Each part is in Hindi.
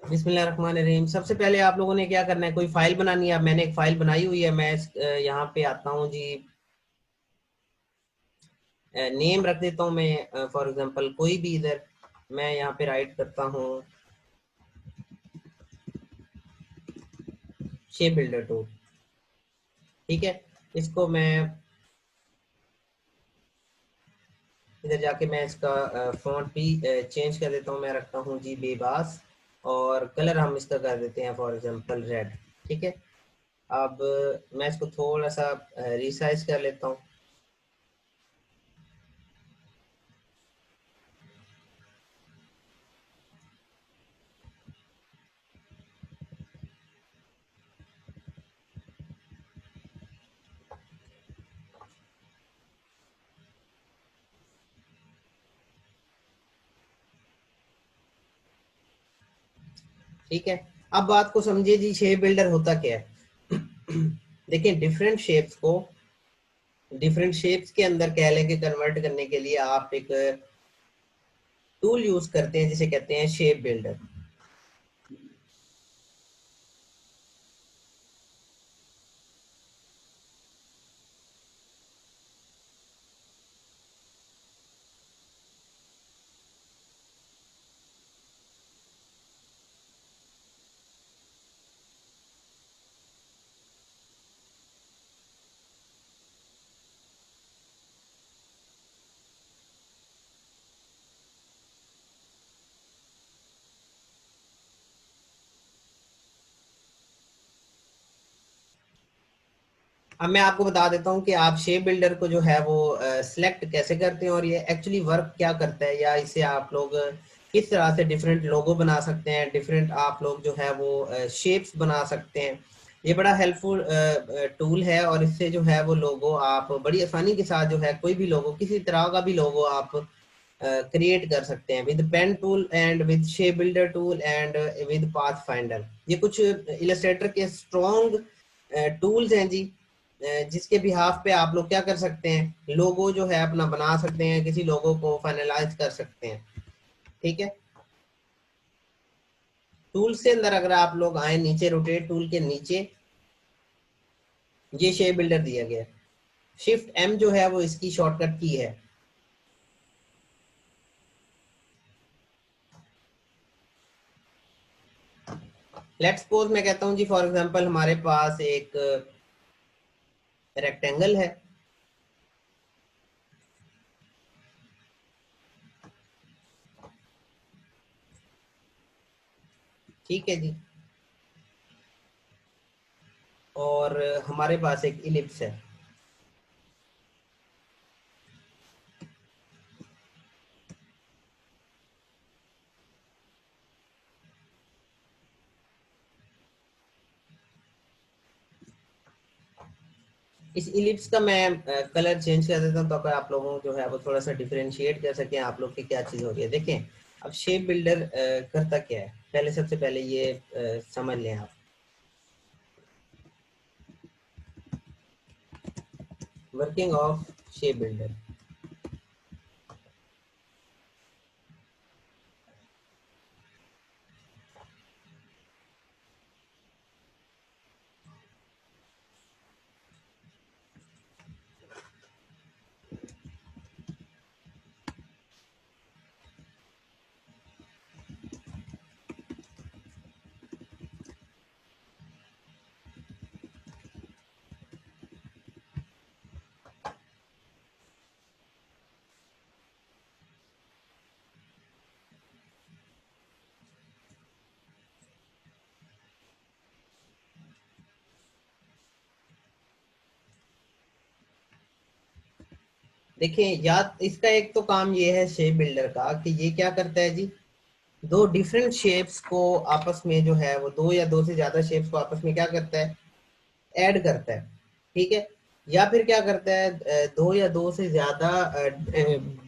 बिस्मिल्लाहिर्रहमानिर्रहीम। सबसे पहले आप लोगों ने क्या करना है, कोई फाइल बनानी है। अब मैंने एक फाइल बनाई हुई है। मैं यहाँ पे आता हूँ जी, नेम रख देता हूँ मैं, फॉर एग्जांपल कोई भी इधर मैं यहाँ पे राइट करता हूँ शेप बिल्डर टूल। ठीक है, इसको मैं इधर जाके मैं इसका फॉन्ट भी चेंज कर देता हूँ। मैं रखता हूँ जी बेबास, और कलर हम इसका कर देते हैं फॉर एग्जांपल रेड। ठीक है, अब मैं इसको थोड़ा सा रिसाइज कर लेता हूँ। ठीक है, अब बात को समझिए जी, शेप बिल्डर होता क्या है। देखिए, डिफरेंट शेप्स के अंदर कह लें कि कन्वर्ट करने के लिए आप एक टूल यूज करते हैं जिसे कहते हैं शेप बिल्डर। अब मैं आपको बता देता हूँ कि आप शेप बिल्डर को जो है वो सिलेक्ट कैसे करते हैं, और ये एक्चुअली वर्क क्या करता है, या इसे आप लोग किस तरह से डिफरेंट लोगो बना सकते हैं, डिफरेंट आप लोग जो है वो शेप्स बना सकते हैं। ये बड़ा हेल्पफुल टूल है, और इससे जो है वो लोगो आप बड़ी आसानी के साथ जो है कोई भी लोगो, किसी तरह का भी लोगो आप क्रिएट कर सकते हैं with pen tool and with shape builder tool and with pathfinder. ये कुछ इलस्ट्रेटर के स्ट्रॉन्ग टूल्स हैं जी, जिसके बिहाफ पे आप लोग क्या कर सकते हैं, लोगो जो है अपना बना सकते हैं, किसी लोगो को फाइनलाइज कर सकते हैं। ठीक है, टूल से अंदर अगर आप लोग आए नीचे, रोटेट टूल के नीचे ये शेप बिल्डर दिया गया है। शिफ्ट एम जो है वो इसकी शॉर्टकट की है। लेट्स सपोज मैं कहता हूं जी, फॉर एग्जांपल हमारे पास एक रेक्टेंगल है। ठीक है जी, और हमारे पास एक इलिप्स है। इस इलिप्स का मैं कलर चेंज कर देता हूँ, तो अगर आप लोगों को जो है वो थोड़ा सा डिफरेंशिएट कर सकें आप लोग की क्या चीज़ हो रही है। देखें, अब शेप बिल्डर करता क्या है, पहले सबसे पहले ये समझ लें आप। Working of shape builder. देखिए, या इसका एक तो काम ये है शेप बिल्डर का कि ये क्या करता है जी, दो डिफरेंट शेप्स को आपस में जो है वो, दो या दो से ज्यादा शेप्स को आपस में क्या करता है, ऐड करता है। ठीक है, या फिर क्या करता है, दो या दो से ज्यादा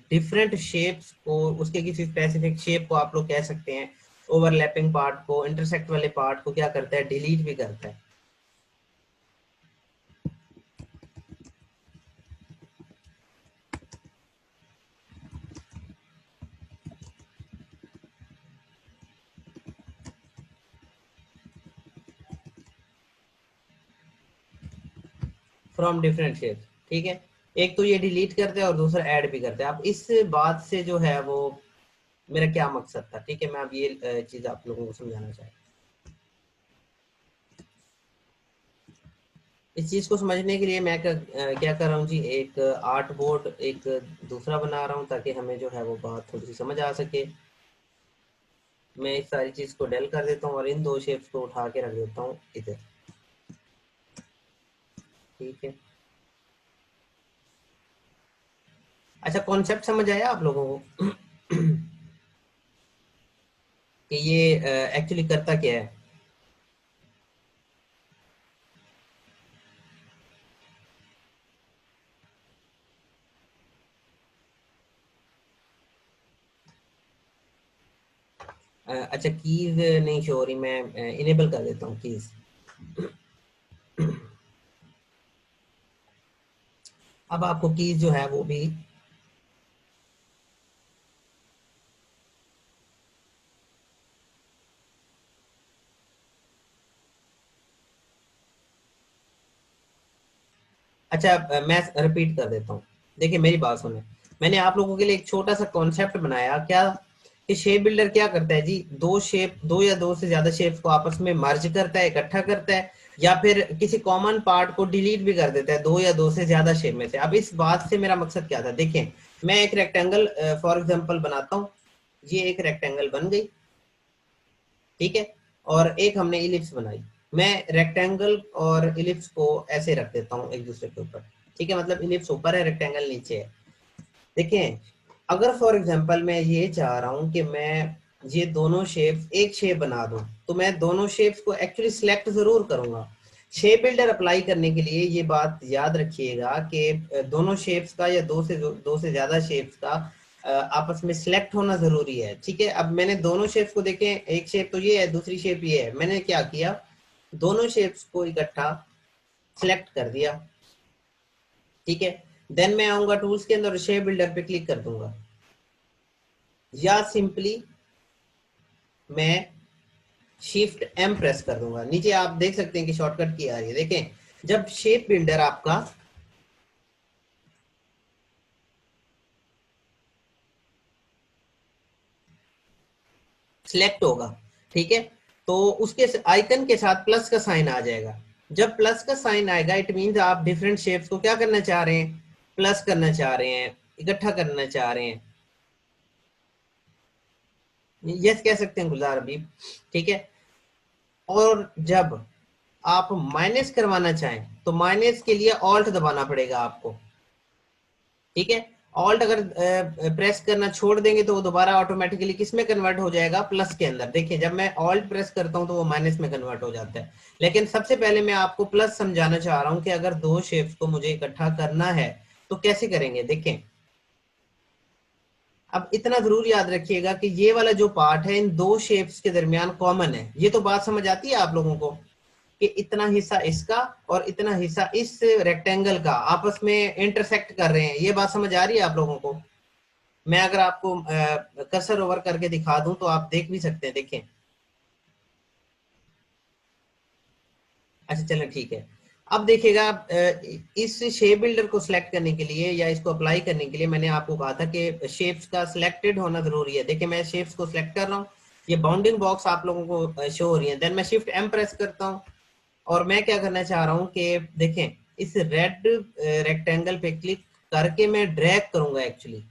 डिफरेंट शेप्स को, उसके किसी स्पेसिफिक शेप को आप लोग कह सकते हैं, ओवरलैपिंग पार्ट को, इंटरसेक्ट वाले पार्ट को क्या करता है, डिलीट भी करता है। फ्रॉम डिफरेंट शेप्स, ठीक है। एक तो ये डिलीट करते हैं और दूसरा ऐड भी करते हैं। अब इस बात से जो है वो मेरा क्या मकसद था, ठीक है, मैं अब ये चीज आप लोगों को समझाना चाहता हूँ। इस चीज को समझने के लिए मैं क्या कर रहा हूँ जी, एक आर्ट बोर्ड एक दूसरा बना रहा हूँ ताकि हमें जो है वो बात थोड़ी सी समझ आ सके। मैं इस सारी चीज को डेल कर देता हूँ और इन दो शेप्स को उठा के रख देता हूँ इधर, ठीक है। अच्छा, कॉन्सेप्ट समझ आया आप लोगों को कि ये एक्चुअली करता क्या है। अच्छा, कीज नहीं शो हो रही, मैं इनेबल कर देता हूँ कीज। अब आपको कीज जो है वो भी अच्छा, मैं रिपीट कर देता हूँ। देखिए मेरी बात सुने, मैंने आप लोगों के लिए एक छोटा सा कॉन्सेप्ट बनाया क्या, कि शेप बिल्डर क्या करता है जी, दो शेप, दो या दो से ज्यादा शेप्स को आपस में मर्ज करता है, इकट्ठा करता है, या फिर किसी कॉमन पार्ट को डिलीट भी कर देता है दो या दो से ज्यादा शेप में से। अब इस बात से मेरा मकसद क्या था, देखिए मैं एक रेक्टेंगल फॉर एग्जाम्पल बनाता हूँ। ये एक रेक्टेंगल बन गई, ठीक है, और एक हमने इलिप्स बनाई। मैं रेक्टेंगल और इलिप्स को ऐसे रख देता हूँ एक दूसरे के ऊपर, ठीक है, मतलब इलिप्स ऊपर है, रेक्टेंगल नीचे है। देखें, अगर फॉर एग्जांपल मैं ये चाह रहा हूं कि मैं ये दोनों शेप्स एक शेप बना दूं, तो मैं दोनों शेप्स को एक्चुअली सिलेक्ट जरूर करूंगा। शेप बिल्डर अप्लाई करने के लिए ये बात याद रखिएगा कि दोनों शेप्स का या दो से ज्यादा शेप्स का आपस में सिलेक्ट होना जरूरी है, ठीक है। अब मैंने दोनों शेप्स को देखें, एक शेप तो ये है, दूसरी शेप ये है, मैंने क्या किया, दोनों शेप्स को इकट्ठा सिलेक्ट कर दिया, ठीक है। देन मैं आऊंगा टूल्स के अंदर, शेप बिल्डर पे क्लिक कर दूंगा, या सिंपली मैं शिफ्ट एम प्रेस कर दूंगा। नीचे आप देख सकते हैं कि शॉर्टकट की आ रही है, देखें जब शेप बिल्डर आपका सिलेक्ट होगा, ठीक है, तो उसके आइकन के साथ प्लस का साइन आ जाएगा। जब प्लस का साइन आएगा इट मींस आप डिफरेंट शेप्स को क्या करना चाह रहे हैं, प्लस करना चाह रहे हैं, इकट्ठा करना चाह रहे हैं। यस कह सकते हैं गुलजार अभी, ठीक है। और जब आप माइनस करवाना चाहें तो माइनस के लिए ऑल्ट दबाना पड़ेगा आपको, ठीक है। ऑल्ट अगर प्रेस करना छोड़ देंगे तो वो दोबारा ऑटोमेटिकली किस में कन्वर्ट हो जाएगा, प्लस के अंदर। देखिए जब मैं ऑल्ट प्रेस करता हूं तो वो माइनस में कन्वर्ट हो जाता है। लेकिन सबसे पहले मैं आपको प्लस समझाना चाह रहा हूं कि अगर दो शेप्स को मुझे इकट्ठा करना है तो कैसे करेंगे। देखें, अब इतना जरूर याद रखिएगा कि ये वाला जो पार्ट है इन दो शेप्स के दरमियान कॉमन है। ये तो बात समझ आती है आप लोगों को कि इतना हिस्सा इसका और इतना हिस्सा इस रेक्टेंगल का आपस में इंटरसेक्ट कर रहे हैं। ये बात समझ आ रही है आप लोगों को। मैं अगर आपको कर्सर ओवर करके दिखा दूं तो आप देख भी सकते हैं, देखें। अच्छा चलें, ठीक है। अब देखिएगा, इस शेप बिल्डर को सिलेक्ट करने के लिए या इसको अप्लाई करने के लिए मैंने आपको कहा था कि शेप्स का सिलेक्टेड होना जरूरी है। देखिए मैं शेप्स को सिलेक्ट कर रहा हूँ, ये बाउंडिंग बॉक्स आप लोगों को शो हो रही है। देन मैं शिफ्ट एम प्रेस करता हूँ और मैं क्या करना चाह रहा हूँ कि देखें इस रेड रेक्टेंगल पे क्लिक करके मैं ड्रैग करूंगा एक्चुअली,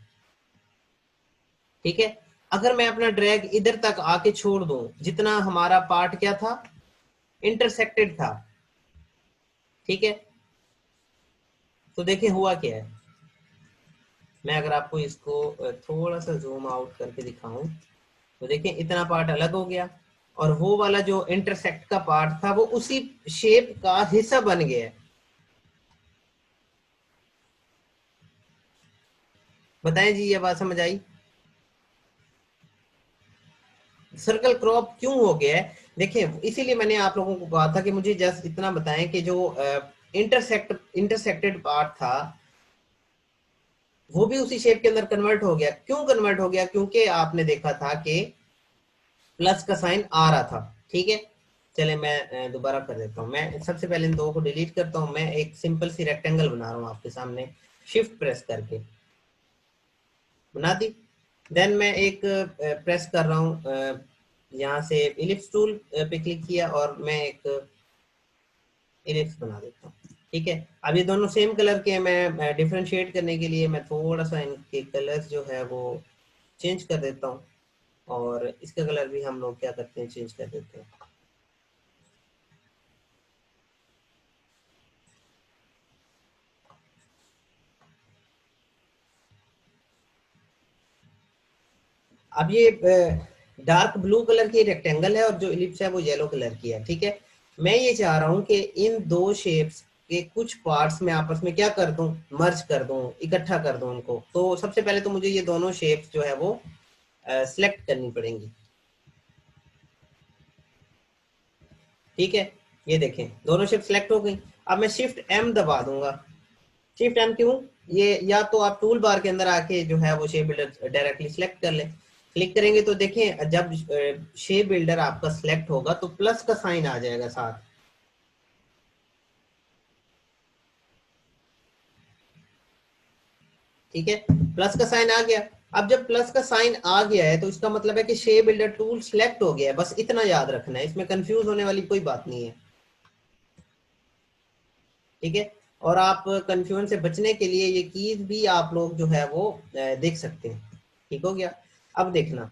ठीक है। अगर मैं अपना ड्रैग इधर तक आके छोड़ दूं जितना हमारा पार्ट क्या था, इंटरसेक्टेड था, ठीक है, तो देखिए हुआ क्या है। मैं अगर आपको इसको थोड़ा सा जूम आउट करके दिखाऊं तो देखिए इतना पार्ट अलग हो गया और वो वाला जो इंटरसेक्ट का पार्ट था वो उसी शेप का हिस्सा बन गया है। बताएं जी, ये बात समझ आई। सर्कल क्रॉप क्यों हो गया है, देखिए इसीलिए मैंने आप लोगों को कहा था कि मुझे जस्ट इतना बताएं कि जो इंटरसेक्टेड पार्ट था वो भी उसी शेप के अंदर कन्वर्ट हो गया। क्यों कन्वर्ट हो गया, क्योंकि आपने देखा था कि प्लस का साइन आ रहा था, ठीक है। चले मैं दोबारा कर देता हूँ। मैं सबसे पहले इन दो को डिलीट करता हूँ। मैं एक सिंपल सी रेक्टेंगल बना रहा हूँ आपके सामने, शिफ्ट प्रेस करके बना दी। देन मैं एक प्रेस कर रहा हूँ, यहाँ से इलिप्स टूल पे क्लिक किया और मैं एक इलिप्स बना देता हूँ। ठीक है, अब ये दोनों सेम कलर के हैं। मैं डिफ्रेंशिएट करने के लिए मैं थोड़ा सा इनके कलर जो है वो चेंज कर देता हूँ, और इसका कलर भी हम लोग क्या करते हैं, चेंज कर देते हैं। अब ये डार्क ब्लू कलर की रेक्टेंगल है और जो इलिप्स है वो येलो कलर की है। ठीक है, मैं ये चाह रहा हूं कि इन दो शेप्स के कुछ पार्ट्स में आपस में क्या कर दूं, मर्ज कर दूं, इकट्ठा कर दूं उनको। तो सबसे पहले तो मुझे ये दोनों शेप्स जो है वो सिलेक्ट करनी पड़ेंगी। ठीक है, ये देखें दोनों शेप सिलेक्ट हो गई। अब मैं शिफ्ट एम दबा दूंगा। शिफ्ट एम क्यों, ये या तो आप टूल बार के अंदर आके जो है वो शेप बिल्डर डायरेक्टली सिलेक्ट कर लें। क्लिक करेंगे तो देखें जब शेप बिल्डर आपका सिलेक्ट होगा तो प्लस का साइन आ जाएगा साथ। ठीक है, प्लस का साइन आ गया। अब जब प्लस का साइन आ गया है तो इसका मतलब है कि शेप बिल्डर टूल सिलेक्ट हो गया है। बस इतना याद रखना है, इसमें कंफ्यूज होने वाली कोई बात नहीं है। ठीक है, और आप कंफ्यूजन से बचने के लिए ये कीज भी आप लोग जो है वो देख सकते हैं। ठीक हो गया। अब देखना,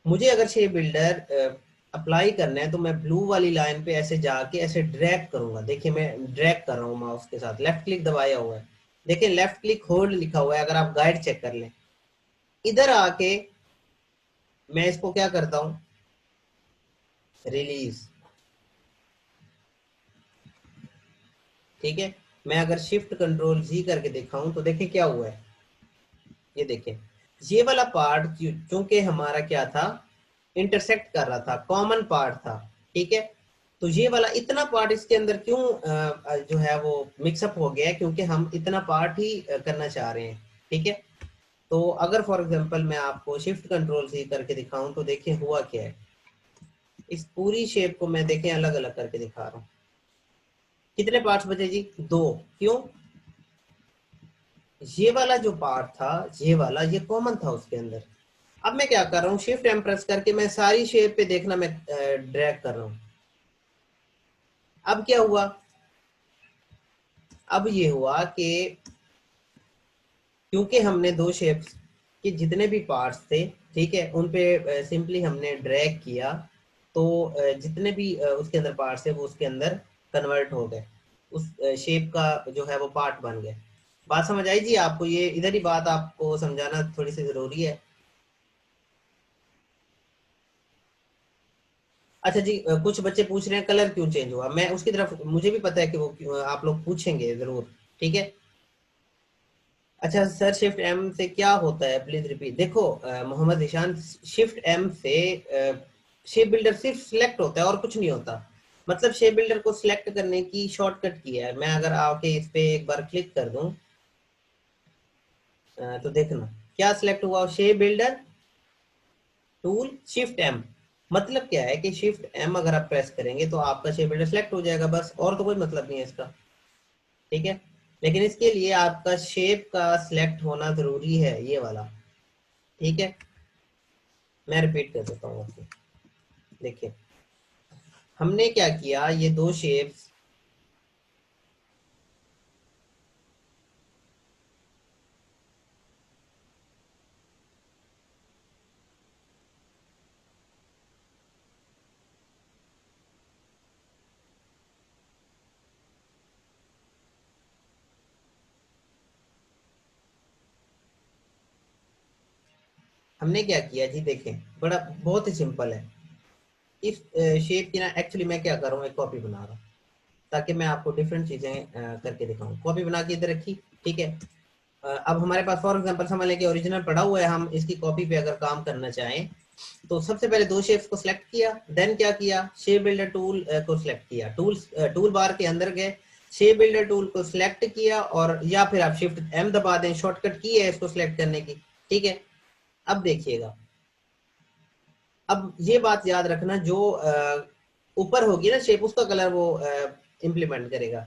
मुझे अगर शेप बिल्डर अप्लाई करना है तो मैं ब्लू वाली लाइन पे ऐसे जाके ऐसे ड्रैग करूंगा। देखिए मैं ड्रैग कर रहा हूँ माउस के साथ, लेफ्ट क्लिक दबाया हुआ है। देखिए लेफ्ट क्लिक होल्ड लिखा हुआ है, अगर आप गाइड चेक कर लें। इधर आके मैं इसको क्या करता हूँ, रिलीज। ठीक है, मैं अगर शिफ्ट कंट्रोल जी करके दिखाऊं तो देखिए क्या हुआ है। ये देखें, ये वाला पार्ट चूंकि हमारा क्या था, इंटरसेक्ट कर रहा था, कॉमन पार्ट था। ठीक है, तो ये वाला इतना पार्ट इसके अंदर क्यों जो है वो मिक्सअप हो गया है, क्योंकि हम इतना पार्ट ही करना चाह रहे हैं। ठीक है, तो अगर फॉर एग्जांपल मैं आपको शिफ्ट कंट्रोल सी करके दिखाऊं तो देखिए हुआ क्या है। इस पूरी शेप को मैं देखें अलग अलग करके दिखा रहा हूँ। कितने पार्ट्स बचे जी, दो। क्यों, ये वाला जो पार्ट था, ये वाला ये कॉमन था उसके अंदर। अब मैं क्या कर रहा हूँ, शिफ्ट एम प्रेस करके मैं सारी शेप पे देखना मैं ड्रैग कर रहा हूँ। अब क्या हुआ, अब ये हुआ कि क्योंकि हमने दो शेप्स के जितने भी पार्ट्स थे, ठीक है, उन पे सिंपली हमने ड्रैग किया, तो जितने भी उसके अंदर पार्ट्स है वो उसके अंदर कन्वर्ट हो गए, उस शेप का जो है वो पार्ट बन गए। बात समझ आई जी आपको, ये इधर ही बात आपको समझाना थोड़ी सी जरूरी है। अच्छा जी, कुछ बच्चे पूछ रहे हैं कलर क्यों चेंज हुआ, मैं उसकी तरफ, मुझे भी पता है कि वो आप लोग पूछेंगे जरूर। ठीक है, अच्छा सर शिफ्ट एम से क्या होता है, प्लीज रिपीट। देखो मोहम्मद ईशान, शिफ्ट एम से शेप बिल्डर सिर्फ सिलेक्ट होता है और कुछ नहीं होता। मतलब शेप बिल्डर को सिलेक्ट करने की शॉर्टकट की है। मैं अगर आके इस पे एक बार क्लिक कर दूं तो देखना क्या सिलेक्ट हुआ, shape builder tool shift M. मतलब क्या है कि शिफ्ट एम अगर आप प्रेस करेंगे तो आपका शेप बिल्डर सेलेक्ट हो जाएगा, बस और तो कोई मतलब नहीं है इसका। ठीक है, लेकिन इसके लिए आपका शेप का सिलेक्ट होना जरूरी है, ये वाला। ठीक है, मैं रिपीट कर देता हूँ आपको। देखिए हमने क्या किया, ये दो शेप्स, हमने क्या किया जी, देखें बड़ा बहुत ही सिंपल है। इस शेप की ना एक्चुअली मैं क्या कर रहा हूँ, एक कॉपी बना रहा हूँ ताकि मैं आपको डिफरेंट चीजें करके दिखाऊं। कॉपी बना के इधर रखी। ठीक है, अब हमारे पास फॉर एग्जांपल समझ लें कि ओरिजिनल पड़ा हुआ है, हम इसकी कॉपी पे अगर काम करना चाहें तो सबसे पहले दो शेप्स को सिलेक्ट किया। देन क्या किया, शेप बिल्डर टूल को सिलेक्ट किया, टूल बार के अंदर गए, शेप बिल्डर टूल को सिलेक्ट किया, और या फिर आप शिफ्ट एम दबा दें, शॉर्टकट की है इसको सिलेक्ट करने की। ठीक है, अब देखिएगा, अब ये बात याद रखना, जो ऊपर होगी ना शेप, उसका कलर वो इम्प्लीमेंट करेगा।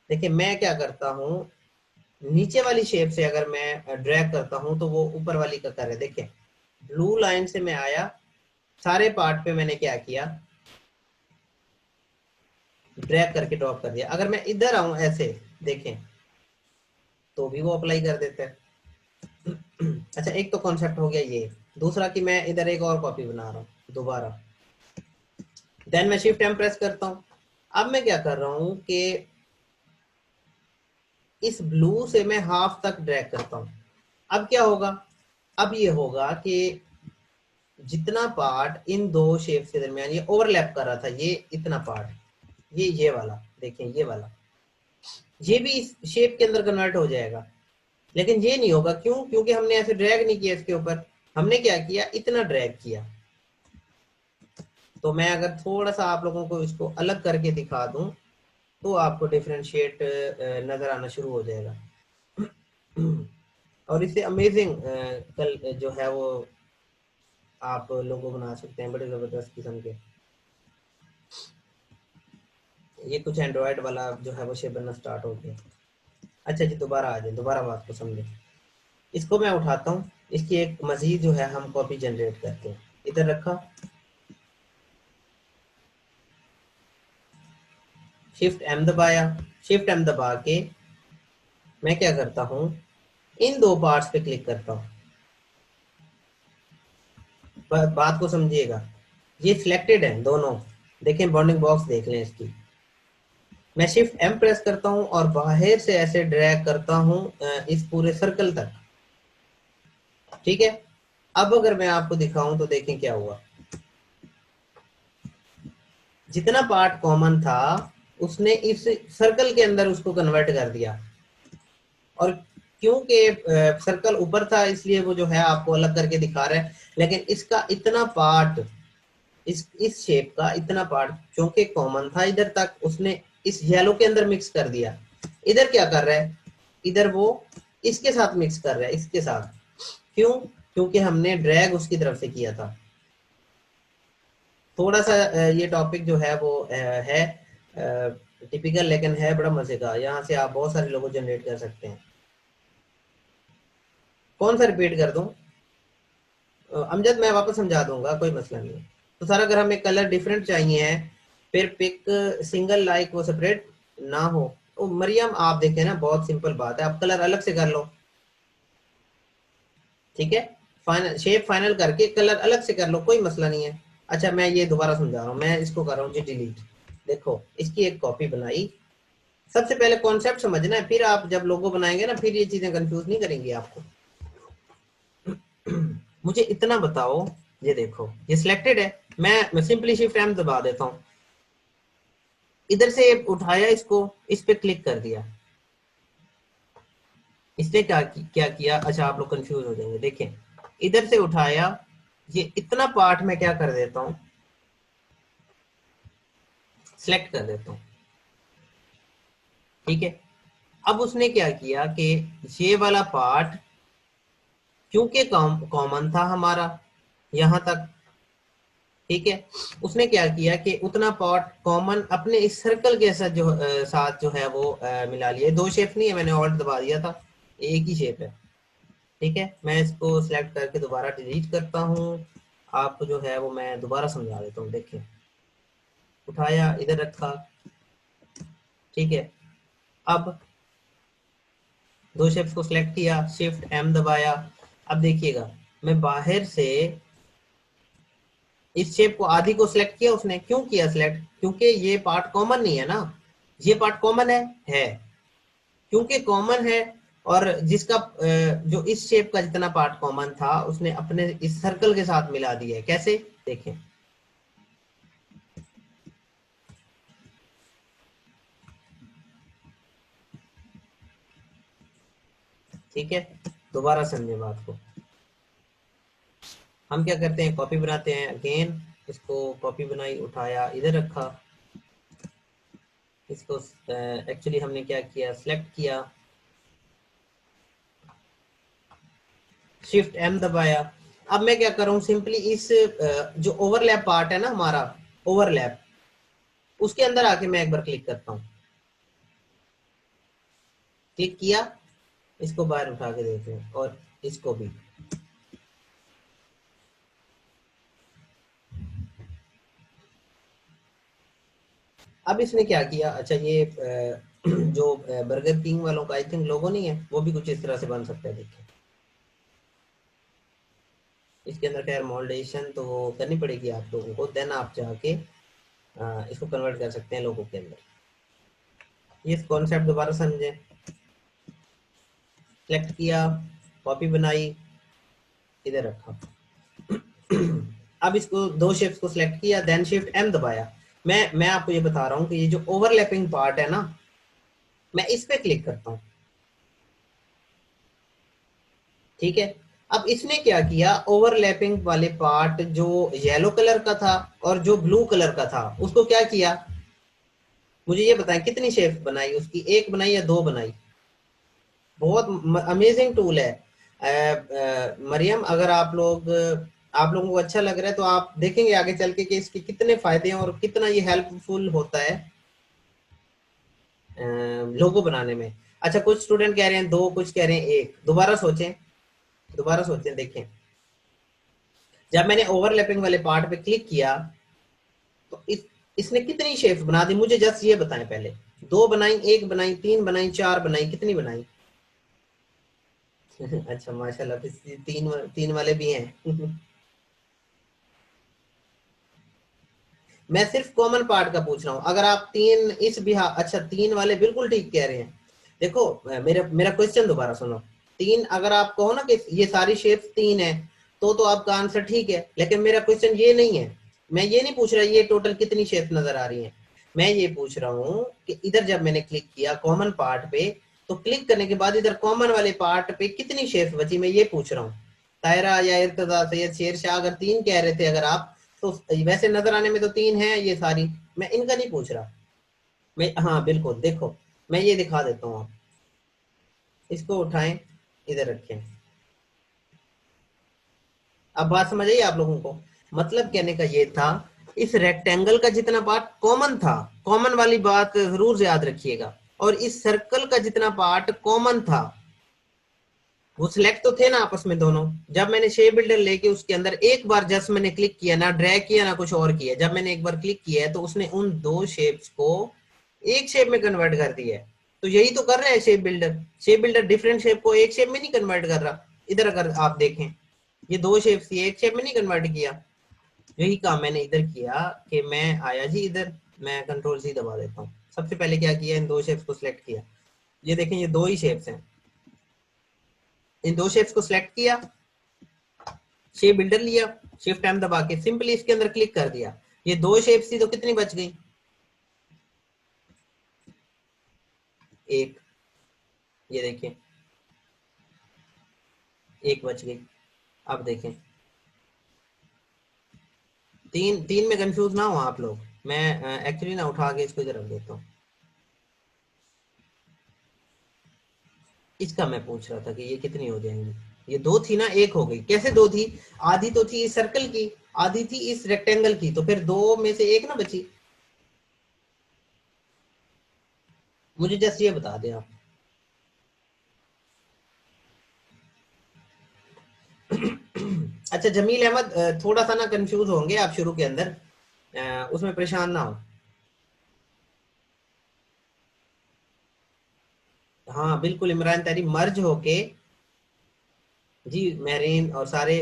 देखिए मैं क्या करता हूँ, नीचे वाली शेप से अगर मैं ड्रैग करता हूँ तो वो ऊपर वाली का कर है। देखिए ब्लू लाइन से मैं आया, सारे पार्ट पे मैंने क्या किया, ड्रैग करके ड्रॉप कर दिया। अगर मैं इधर आऊं ऐसे देखें तो भी वो अप्लाई कर देता है। अच्छा एक तो कॉन्सेप्ट हो गया ये। दूसरा कि मैं इधर एक और कॉपी बना रहा हूँ दोबारा, देन मैं शिफ्ट एम प्रेस करता हूँ। अब मैं क्या कर रहा हूँ कि इस ब्लू से मैं हाफ तक ड्रैग करता हूँ। अब क्या होगा, अब ये होगा कि जितना पार्ट इन दो शेप के दरमियान ये ओवरलैप कर रहा था, ये इतना पार्ट, ये वाला देखें, ये वाला, ये भी इस शेप के अंदर कन्वर्ट हो जाएगा। लेकिन ये नहीं होगा, क्यों? क्योंकि हमने ऐसे ड्रैग नहीं किया इसके ऊपर, हमने क्या किया, इतना ड्रैग किया। तो मैं अगर थोड़ा सा आप लोगों को इसको अलग करके दिखा दूं तो आपको डिफरेंशिएट नजर आना शुरू हो जाएगा। और इससे अमेजिंग कल जो है वो आप लोगों बना सकते हैं, बड़े जबरदस्त किस्म के। ये कुछ एंड्रॉयड वाला जो है वो शेप बनना स्टार्ट हो गया। अच्छा जी दोबारा आ जाए, दोबारा बात को समझे। इसको मैं उठाता हूँ, इसकी एक मजीद जो है हम कॉपी जनरेट करते हैं। इधर रखा, शिफ्ट एम दबाया, शिफ्ट एम दबा के मैं क्या करता हूँ, इन दो पार्ट्स पे क्लिक करता हूँ। बात को समझिएगा, ये सिलेक्टेड है दोनों, देखें बॉन्डिंग बॉक्स देख लें इसकी। मैं शिफ्ट एम प्रेस करता हूँ और बाहर से ऐसे ड्रैग करता हूँ इस पूरे सर्कल तक, ठीक है। अब अगर मैं आपको दिखाऊं तो देखें क्या हुआ, जितना पार्ट कॉमन था उसने इस सर्कल के अंदर उसको कन्वर्ट कर दिया। और क्योंकि सर्कल ऊपर था इसलिए वो जो है आपको अलग करके दिखा रहा है, लेकिन इसका इतना पार्ट, इस शेप का इतना पार्ट क्योंकि कॉमन था इधर तक, उसने इस येलो के अंदर मिक्स कर दिया। इधर क्या कर रहा है, इधर वो इसके साथ मिक्स कर रहा है, इसके साथ। क्यों? क्योंकि हमने ड्रैग उसकी तरफ से किया था। थोड़ा सा ये टॉपिक जो है वो है टिपिकल, लेकिन है बड़ा मजे का। यहाँ से आप बहुत सारे लोगों जनरेट कर सकते हैं। कौन सा रिपीट कर दूं? अमजद मैं वापस समझा दूंगा, कोई मसला नहीं है। तो सर अगर हमें कलर डिफरेंट चाहिए है, फिर पिक सिंगल लाइक वो सेपरेट ना हो, तो मरियम आप देखें ना, बहुत सिंपल बात है, आप कलर अलग से कर लो, ठीक है। फाइनल शेप फाइनल करके कलर अलग से कर लो, कोई मसला नहीं है। अच्छा मैं ये दोबारा समझा रहा हूँ, मैं इसको कर रहा हूँ जी डिलीट। देखो इसकी एक कॉपी बनाई। सबसे पहले कॉन्सेप्ट समझना है, फिर आप जब लोगो बनाएंगे ना फिर ये चीजें कंफ्यूज नहीं करेंगी आपको। मुझे इतना बताओ, ये देखो ये सिलेक्टेड है, मैं सिंपली शिफ्ट एम दबा देता हूँ, इधर से उठाया इसको, इस पे क्लिक कर दिया, इसने क्या किया, अच्छा आप लोग कंफ्यूज हो जाएंगे, देखें इधर से उठाया, ये इतना पार्ट में क्या कर देता हूँ, सिलेक्ट कर देता हूँ, ठीक है। अब उसने क्या किया कि ये वाला पार्ट क्योंकि कॉमन था हमारा यहां तक, ठीक है, उसने क्या किया कि उतना पार्ट कॉमन अपने इस सर्कल के साथ जो है वो मिला लिया। दो शेप नहीं है, मैंने ऑल्ट दबा दिया था, एक ही शेप है, ठीक है। मैं इसको सिलेक्ट करके दोबारा डिलीट करता हूँ। आपको जो है वो मैं दोबारा समझा देता हूँ। देखिए उठाया, इधर रखा, ठीक है। अब दो शेप्स को सिलेक्ट किया, शिफ्ट एम दबाया। अब देखिएगा मैं बाहर से इस शेप को आधी को सिलेक्ट किया, उसने क्यों किया सिलेक्ट, क्योंकि ये पार्ट कॉमन नहीं है ना, ये पार्ट कॉमन है, क्योंकि कॉमन है। और जिसका जो इस शेप का जितना पार्ट कॉमन था उसने अपने इस सर्कल के साथ मिला दिया है। कैसे देखें, ठीक है। दोबारा समझे बात को, हम क्या करते हैं, कॉपी बनाते हैं अगेन। इसको कॉपी बनाई, उठाया, इधर रखा, इसको एक्चुअली हमने क्या किया, सिलेक्ट किया, शिफ्ट एम दबाया। अब मैं क्या कर रहा हूँ, सिंपली इस जो ओवरलैप पार्ट है ना हमारा, ओवरलैप, उसके अंदर आके मैं एक बार क्लिक करता हूँ, क्लिक किया, इसको बाहर उठा के देते हैं और इसको भी। अब इसने क्या किया, अच्छा ये जो बर्गर किंग वालों का आई थिंक लोगो नहीं है, वो भी कुछ इस तरह से बन सकता है। देखिए इसके अंदर खैर मोल्डेशन तो वो करनी पड़ेगी आप लोगों को, देन आप जाके इसको कन्वर्ट कर सकते हैं लोगों के अंदर। ये कॉन्सेप्ट दोबारा समझें। सेलेक्ट किया, कॉपी बनाई, इधर रखा। अब इसको दो शेप्स को सिलेक्ट किया, देन शिफ्ट एम दबाया। मैं आपको ये बता रहा हूँ कि ये जो ओवरलैपिंग पार्ट है ना, मैं इस पे क्लिक करता हूँ, ठीक है। अब इसने क्या किया, ओवरलैपिंग वाले पार्ट जो येलो कलर का था और जो ब्लू कलर का था, उसको क्या किया, मुझे ये बताएं कितनी शेप्स बनाई उसकी, एक बनाई या दो बनाई? बहुत अमेजिंग टूल है। मरियम, अगर आप लोगों को अच्छा लग रहा है तो आप देखेंगे आगे चल के कि इसके कितने फायदे हैं और कितना ये हेल्पफुल होता है लोगो बनाने में। अच्छा कुछ स्टूडेंट कह रहे हैं दो, कुछ कह रहे हैं एक। दोबारा सोचें, दोबारा सोचें, देखें। जब मैंने ओवरलैपिंग वाले पार्ट पे क्लिक किया तो इसने कितनी शेप्स बना दी, मुझे जस्ट ये बताएं पहले। दो बनाई, एक बनाई, तीन बनाई, चार बनाई, कितनी बनाई? अच्छा माशाल्लाह, तीन तीन वाले भी हैं। मैं सिर्फ कॉमन पार्ट का पूछ रहा हूँ। अगर आप तीन इस बिहार, अच्छा तीन वाले बिल्कुल ठीक कह रहे हैं। देखो मेरा मेरा क्वेश्चन दोबारा सुनो। तीन अगर आप कहो ना कि ये सारी शेप्स तीन है, तो आपका आंसर ठीक है, लेकिन मेरा क्वेश्चन ये नहीं है। मैं ये नहीं पूछ रहा ये टोटल कितनी शेप नजर आ रही है। मैं ये पूछ रहा हूँ कि इधर जब मैंने क्लिक किया कॉमन पार्ट पे, तो क्लिक करने के बाद इधर कॉमन वाले पार्ट पे कितनी शेप्स बची, मैं ये पूछ रहा हूँ। तायरा या इर्तजा, सैयद, शेर शाह, अगर तीन कह रहे थे अगर आप, तो वैसे नजर आने में तो तीन है ये सारी। मैं इनका नहीं पूछ रहा। मैं, हाँ बिल्कुल, देखो मैं ये दिखा देता हूँ। आप इसको उठाएं, इधर रखें। अब बात समझ आई आप लोगों को? मतलब कहने का ये था, इस रेक्टेंगल का जितना पार्ट कॉमन था, कॉमन वाली बात जरूर याद रखिएगा, और इस सर्कल का जितना पार्ट कॉमन था, वो सिलेक्ट तो थे ना आपस में दोनों। जब मैंने शेप बिल्डर लेके उसके अंदर एक बार जस्ट मैंने क्लिक किया, ना ड्रैग किया ना कुछ और किया, जब मैंने एक बार क्लिक किया है तो उसने उन दो शेप्स को एक शेप में कन्वर्ट कर दिया है। तो यही तो कर रहा है shape builder. Shape builder different shape को एक शेप में नहीं कन्वर्ट कर रहा। इधर अगर आप देखें, ये दो शेप्स थी, एक शेप में नहीं कन्वर्ट किया। यही काम मैंने इधर किया कि मैं आया जी इधर, मैं कंट्रोल सी दबा देता हूँ। सबसे पहले क्या किया, इन दो शेप्स को सिलेक्ट किया। ये देखें ये दो ही शेप्स हैं। इन दो शेप्स को सिलेक्ट किया, शेप बिल्डर लिया, शिफ्ट टाइम दबा के सिंपली इसके अंदर क्लिक कर दिया। ये दो शेप्स थी तो कितनी बच गई? एक, ये देखें एक बच गई। अब देखें, तीन तीन में कंफ्यूज ना हो आप लोग। मैं एक्चुअली ना उठा के इसको इधर रख देता हूँ। इसका मैं पूछ रहा था कि ये कितनी हो जाएंगी। ये दो थी ना, एक हो गई। कैसे दो थी? आधी तो थी इस सर्कल की, आधी थी इस रेक्टेंगल की, तो फिर दो में से एक ना बची। मुझे जस्ट ये बता दें आप। अच्छा जमील अहमद, थोड़ा सा ना कंफ्यूज होंगे आप शुरू के अंदर, उसमें परेशान ना हो। हाँ बिल्कुल, इमरान तारी मर्ज होके, जी महरीन और सारे,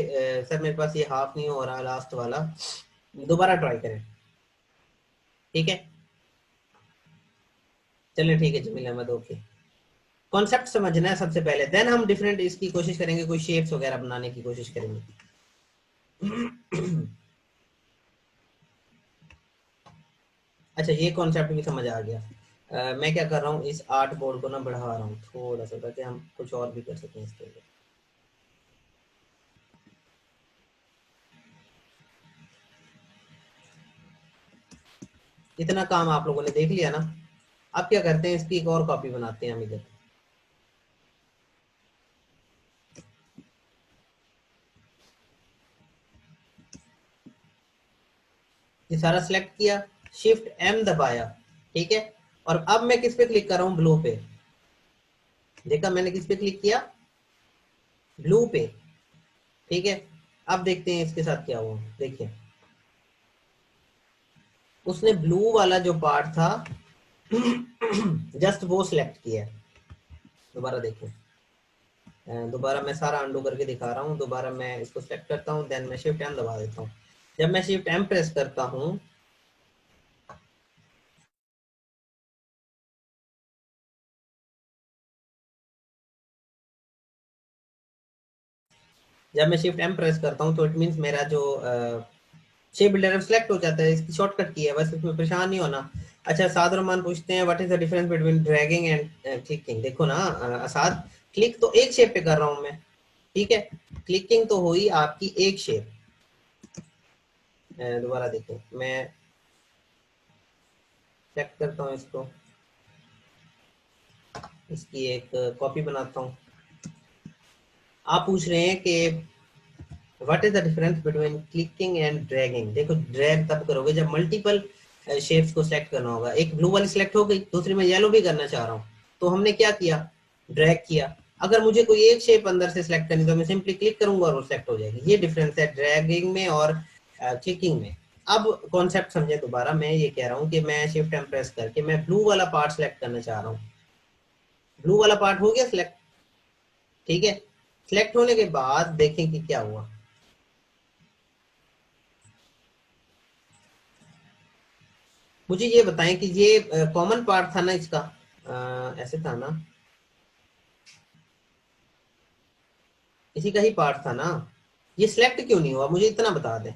सर मेरे पास ये हाफ नहीं हो रहा लास्ट वाला, दोबारा ट्राई करें, ठीक है? चलिए ठीक है जमील अहमद, ओके। कॉन्सेप्ट समझना है सबसे पहले, देन हम डिफरेंट इसकी कोशिश करेंगे, कोई शेप्स वगैरह बनाने की कोशिश करेंगे। अच्छा ये कॉन्सेप्ट भी समझ आ गया। मैं क्या कर रहा हूँ, इस आर्ट बोर्ड को ना बढ़ा रहा हूँ थोड़ा सा, ताकि हम कुछ और भी कर सकें इसके लिए। इतना काम आप लोगों ने देख लिया ना। अब क्या करते हैं, इसकी एक और कॉपी बनाते हैं हम इधर। ये सारा सिलेक्ट किया, शिफ्ट एम दबाया, ठीक है, और अब मैं किस पे क्लिक कर रहा हूँ, ब्लू पे। देखा मैंने किस पे क्लिक किया, ब्लू पे, ठीक है। अब देखते हैं इसके साथ क्या हुआ, देखिए उसने ब्लू वाला जो पार्ट था जस्ट वो सिलेक्ट किया है। दोबारा देखिए, दोबारा मैं सारा अंडू करके दिखा रहा हूँ। दोबारा मैं इसको सेलेक्ट करता हूँ, देन मैं शिफ्ट एम दबा देता हूँ। जब मैं शिफ्ट एम प्रेस करता हूँ, जब मैं शिफ्ट एम प्रेस करता हूँ तो इट मीन्स मेरा जो शेप बिल्डर सिलेक्ट हो जाता है। इसकी शॉर्टकट की है, बस इसमें परेशान नहीं होना। अच्छा, साद रहमान पूछते हैं what is the difference between dragging and clicking. देखो ना असाद, क्लिक तो एक शेप पे कर रहा हूँ मैं, ठीक है, क्लिकिंग तो हुई आपकी एक शेप। दोबारा देखो, मैं सेलेक्ट करता हूँ इसको, इसकी एक कॉपी बनाता हूँ। आप पूछ रहे हैं कि what is the difference between clicking and dragging. देखो ड्रैग तब करोगे जब मल्टीपल शेप्स को सिलेक्ट करना होगा। एक ब्लू वाली सिलेक्ट हो गई, दूसरी में येलो भी करना चाह रहा हूँ, तो हमने क्या किया, ड्रैग किया। अगर मुझे कोई एक शेप अंदर से सिलेक्ट करनी तो मैं सिंपली क्लिक करूंगा और वो सिलेक्ट हो जाएगी। ये डिफरेंस है ड्रैगिंग में और क्लिकिंग में। अब कॉन्सेप्ट समझे दोबारा, मैं ये कह रहा हूँ कि मैं शिफ्ट एम प्रेस करके मैं ब्लू वाला पार्ट सिलेक्ट करना चाह रहा हूँ। ब्लू वाला पार्ट हो गया सिलेक्ट, ठीक है। सिलेक्ट होने के बाद देखें कि क्या हुआ। मुझे ये बताएं कि ये कॉमन पार्ट था ना इसका, ऐसे था ना, इसी का ही पार्ट था ना, ये सिलेक्ट क्यों नहीं हुआ, मुझे इतना बता दें।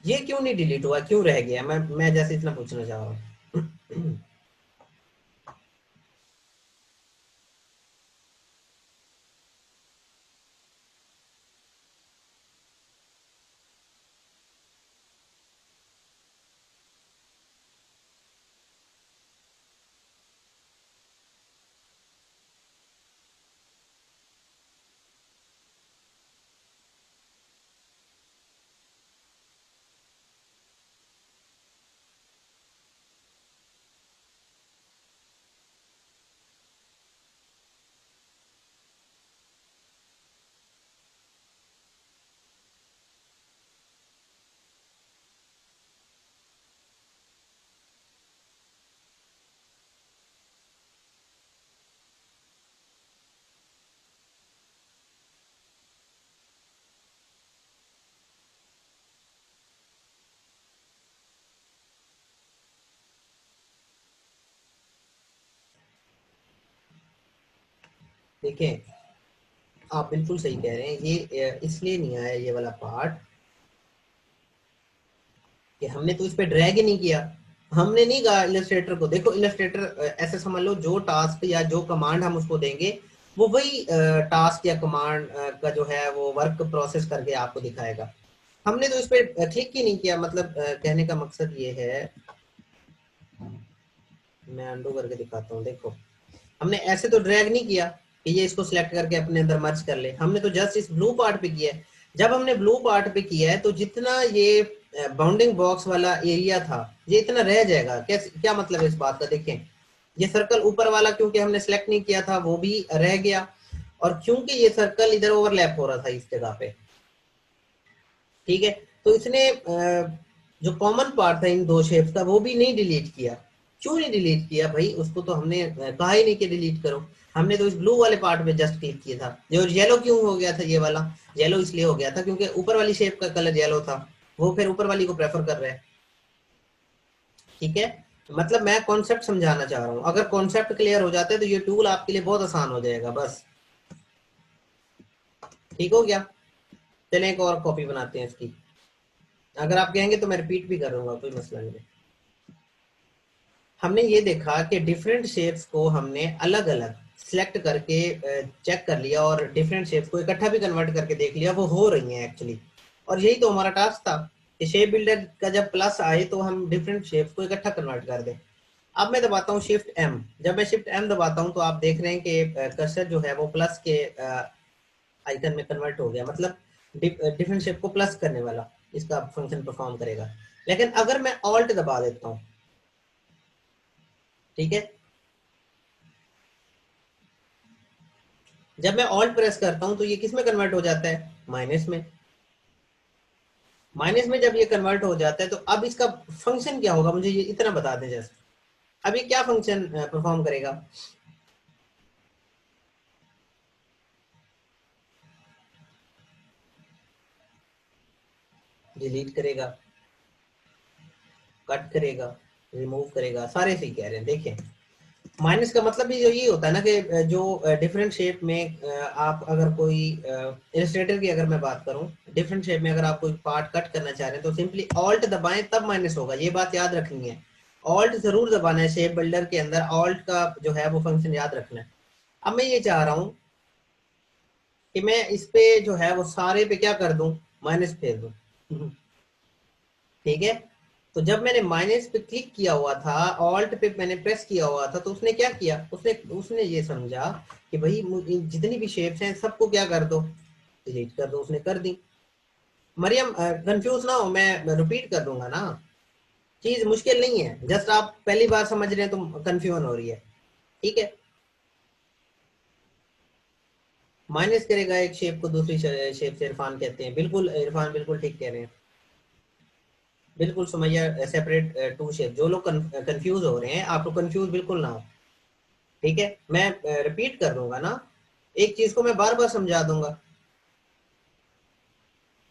ये क्यों नहीं डिलीट हुआ, क्यों रह गया, मैं जैसे इतना पूछना चाह रहा हूँ। देखिए, आप बिल्कुल सही कह रहे हैं, ये इसलिए नहीं आया ये वाला पार्ट कि हमने तो इस पे ड्रैग ही नहीं किया। हमने नहीं कहा इलस्ट्रेटर को, देखो इलस्ट्रेटर ऐसे समझ लो, जो टास्क या जो कमांड हम उसको देंगे वो वही टास्क या कमांड का जो है वो वर्क प्रोसेस करके आपको दिखाएगा। हमने तो इस पे क्लिक ही नहीं किया। मतलब कहने का मकसद ये है, मैं अंडू करके दिखाता हूँ। देखो हमने ऐसे तो ड्रैग नहीं किया कि ये इसको सिलेक्ट करके अपने अंदर मर्ज कर ले, हमने तो जस्ट इस ब्लू पार्ट पे किया है। जब हमने ब्लू पार्ट पे किया है तो जितना ये बाउंडिंग बॉक्स वाला एरिया था ये इतना रह जाएगा। कैसे, क्या मतलब है इस बात का, देखें ये सर्कल ऊपर वाला क्योंकि हमने सिलेक्ट नहीं किया था वो भी रह गया, और क्योंकि ये सर्कल इधर ओवरलैप हो रहा था इस जगह पे, ठीक है। तो इसने जो कॉमन पार्ट था इन दो शेप्स का वो भी नहीं डिलीट किया। क्यों नहीं डिलीट किया भाई, उसको तो हमने कहा ही नहीं कि डिलीट करो। हमने तो इस ब्लू वाले पार्ट में जस्ट क्लिक किया था। जो येलो क्यों हो गया था, ये वाला येलो इसलिए हो गया था क्योंकि ऊपर वाली शेप का कलर येलो था, वो फिर ऊपर वाली को प्रेफर कर रहे हैं, ठीक है। मतलब मैं कॉन्सेप्ट समझाना चाह रहा हूँ, अगर कॉन्सेप्ट क्लियर हो जाता है तो ये टूल आपके लिए बहुत आसान हो जाएगा बस। ठीक हो गया, चलें एक और कॉपी बनाते हैं इसकी। अगर आप कहेंगे तो मैं रिपीट भी करूंगा, कोई मसला नहीं। हमने ये देखा कि डिफरेंट शेप्स को हमने अलग अलग सिलेक्ट करके चेक कर लिया और डिफरेंट शेप्स को इकट्ठा भी कन्वर्ट करके देख लिया, वो हो रही हैं एक्चुअली। और यही तो हमारा टास्क था कि शेप बिल्डर का जब प्लस आए तो हम डिफरेंट शेप्स को इकट्ठा कन्वर्ट कर दें। अब मैं दबाता हूँ शिफ्ट एम। जब मैं शिफ्ट एम दबाता हूँ तो आप देख रहे हैं कि कर्सर जो है वो प्लस के आइकन में कन्वर्ट हो गया, मतलब डिफरेंट शेप को प्लस करने वाला। इसका फंक्शन परफॉर्म करेगा। लेकिन अगर मैं ऑल्ट दबा देता हूं, ठीक है, जब मैं ऑल्ट प्रेस करता हूं तो ये किस में कन्वर्ट हो जाता है, माइनस में। माइनस में जब ये कन्वर्ट हो जाता है तो अब इसका फंक्शन क्या होगा, मुझे ये इतना बता दें जस्ट। अब ये क्या फंक्शन परफॉर्म करेगा, डिलीट करेगा, कट करेगा, रिमूव करेगा, सारे सही कह रहे हैं। देखिए माइनस का मतलब भी जो ये होता है ना कि जो डिफरेंट शेप में आप अगर कोई इलस्ट्रेटर की अगर मैं बात करूं, डिफरेंट शेप में अगर आप कोई पार्ट कट करना चाह रहे हैं तो सिंपली ऑल्ट दबाएं तब माइनस होगा, ये बात याद रखनी है। ऑल्ट जरूर दबाना है शेप बिल्डर के अंदर, ऑल्ट का जो है वो फंक्शन याद रखना है। अब मैं ये चाह रहा हूं कि मैं इस पे जो है वो सारे पे क्या कर दूं, माइनस फेर दूं। ठीक है, तो जब मैंने माइनस पे क्लिक किया हुआ था, ऑल्ट पे मैंने प्रेस किया हुआ था, तो उसने क्या किया, उसने उसने ये समझा कि भाई जितनी भी शेप्स हैं सबको क्या कर दो, डिलीट कर दो, उसने कर दी। मरियम कंफ्यूज ना हो, मैं रिपीट कर दूंगा ना, चीज मुश्किल नहीं है, जस्ट आप पहली बार समझ रहे हैं तो कंफ्यूजन हो रही है। ठीक है, माइनस करेगा एक शेप को दूसरी शेप से, इरफान कहते हैं, बिल्कुल इरफान बिल्कुल ठीक कह रहे हैं, बिल्कुल सुमैया, सेपरेट टू शेप। जो लोग कंफ्यूज हो रहे हैं, आप लोग कंफ्यूज बिल्कुल ना हो। ठीक है, मैं रिपीट कर दूंगा ना, एक चीज को मैं बार बार समझा दूंगा।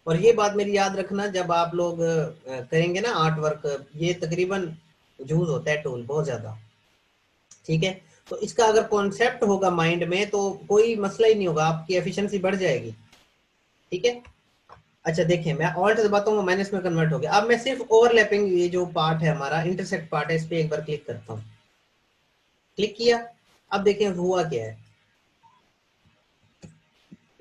और ये बात मेरी याद रखना, जब आप लोग करेंगे ना आर्ट वर्क, ये तकरीबन यूज होता है टूल बहुत ज्यादा। ठीक है, तो इसका अगर कॉन्सेप्ट होगा माइंड में तो कोई मसला ही नहीं होगा, आपकी एफिशिएंसी बढ़ जाएगी। ठीक है, अच्छा देखिए, मैं ऑल्ट दबाता हूँ, माइनस में कन्वर्ट हो गया। अब मैं सिर्फ ओवरलैपिंग, ये जो पार्ट है हमारा इंटरसेक्ट पार्ट है, इस पे एक बार क्लिक करता हूँ, क्लिक किया। अब देखें हुआ क्या है,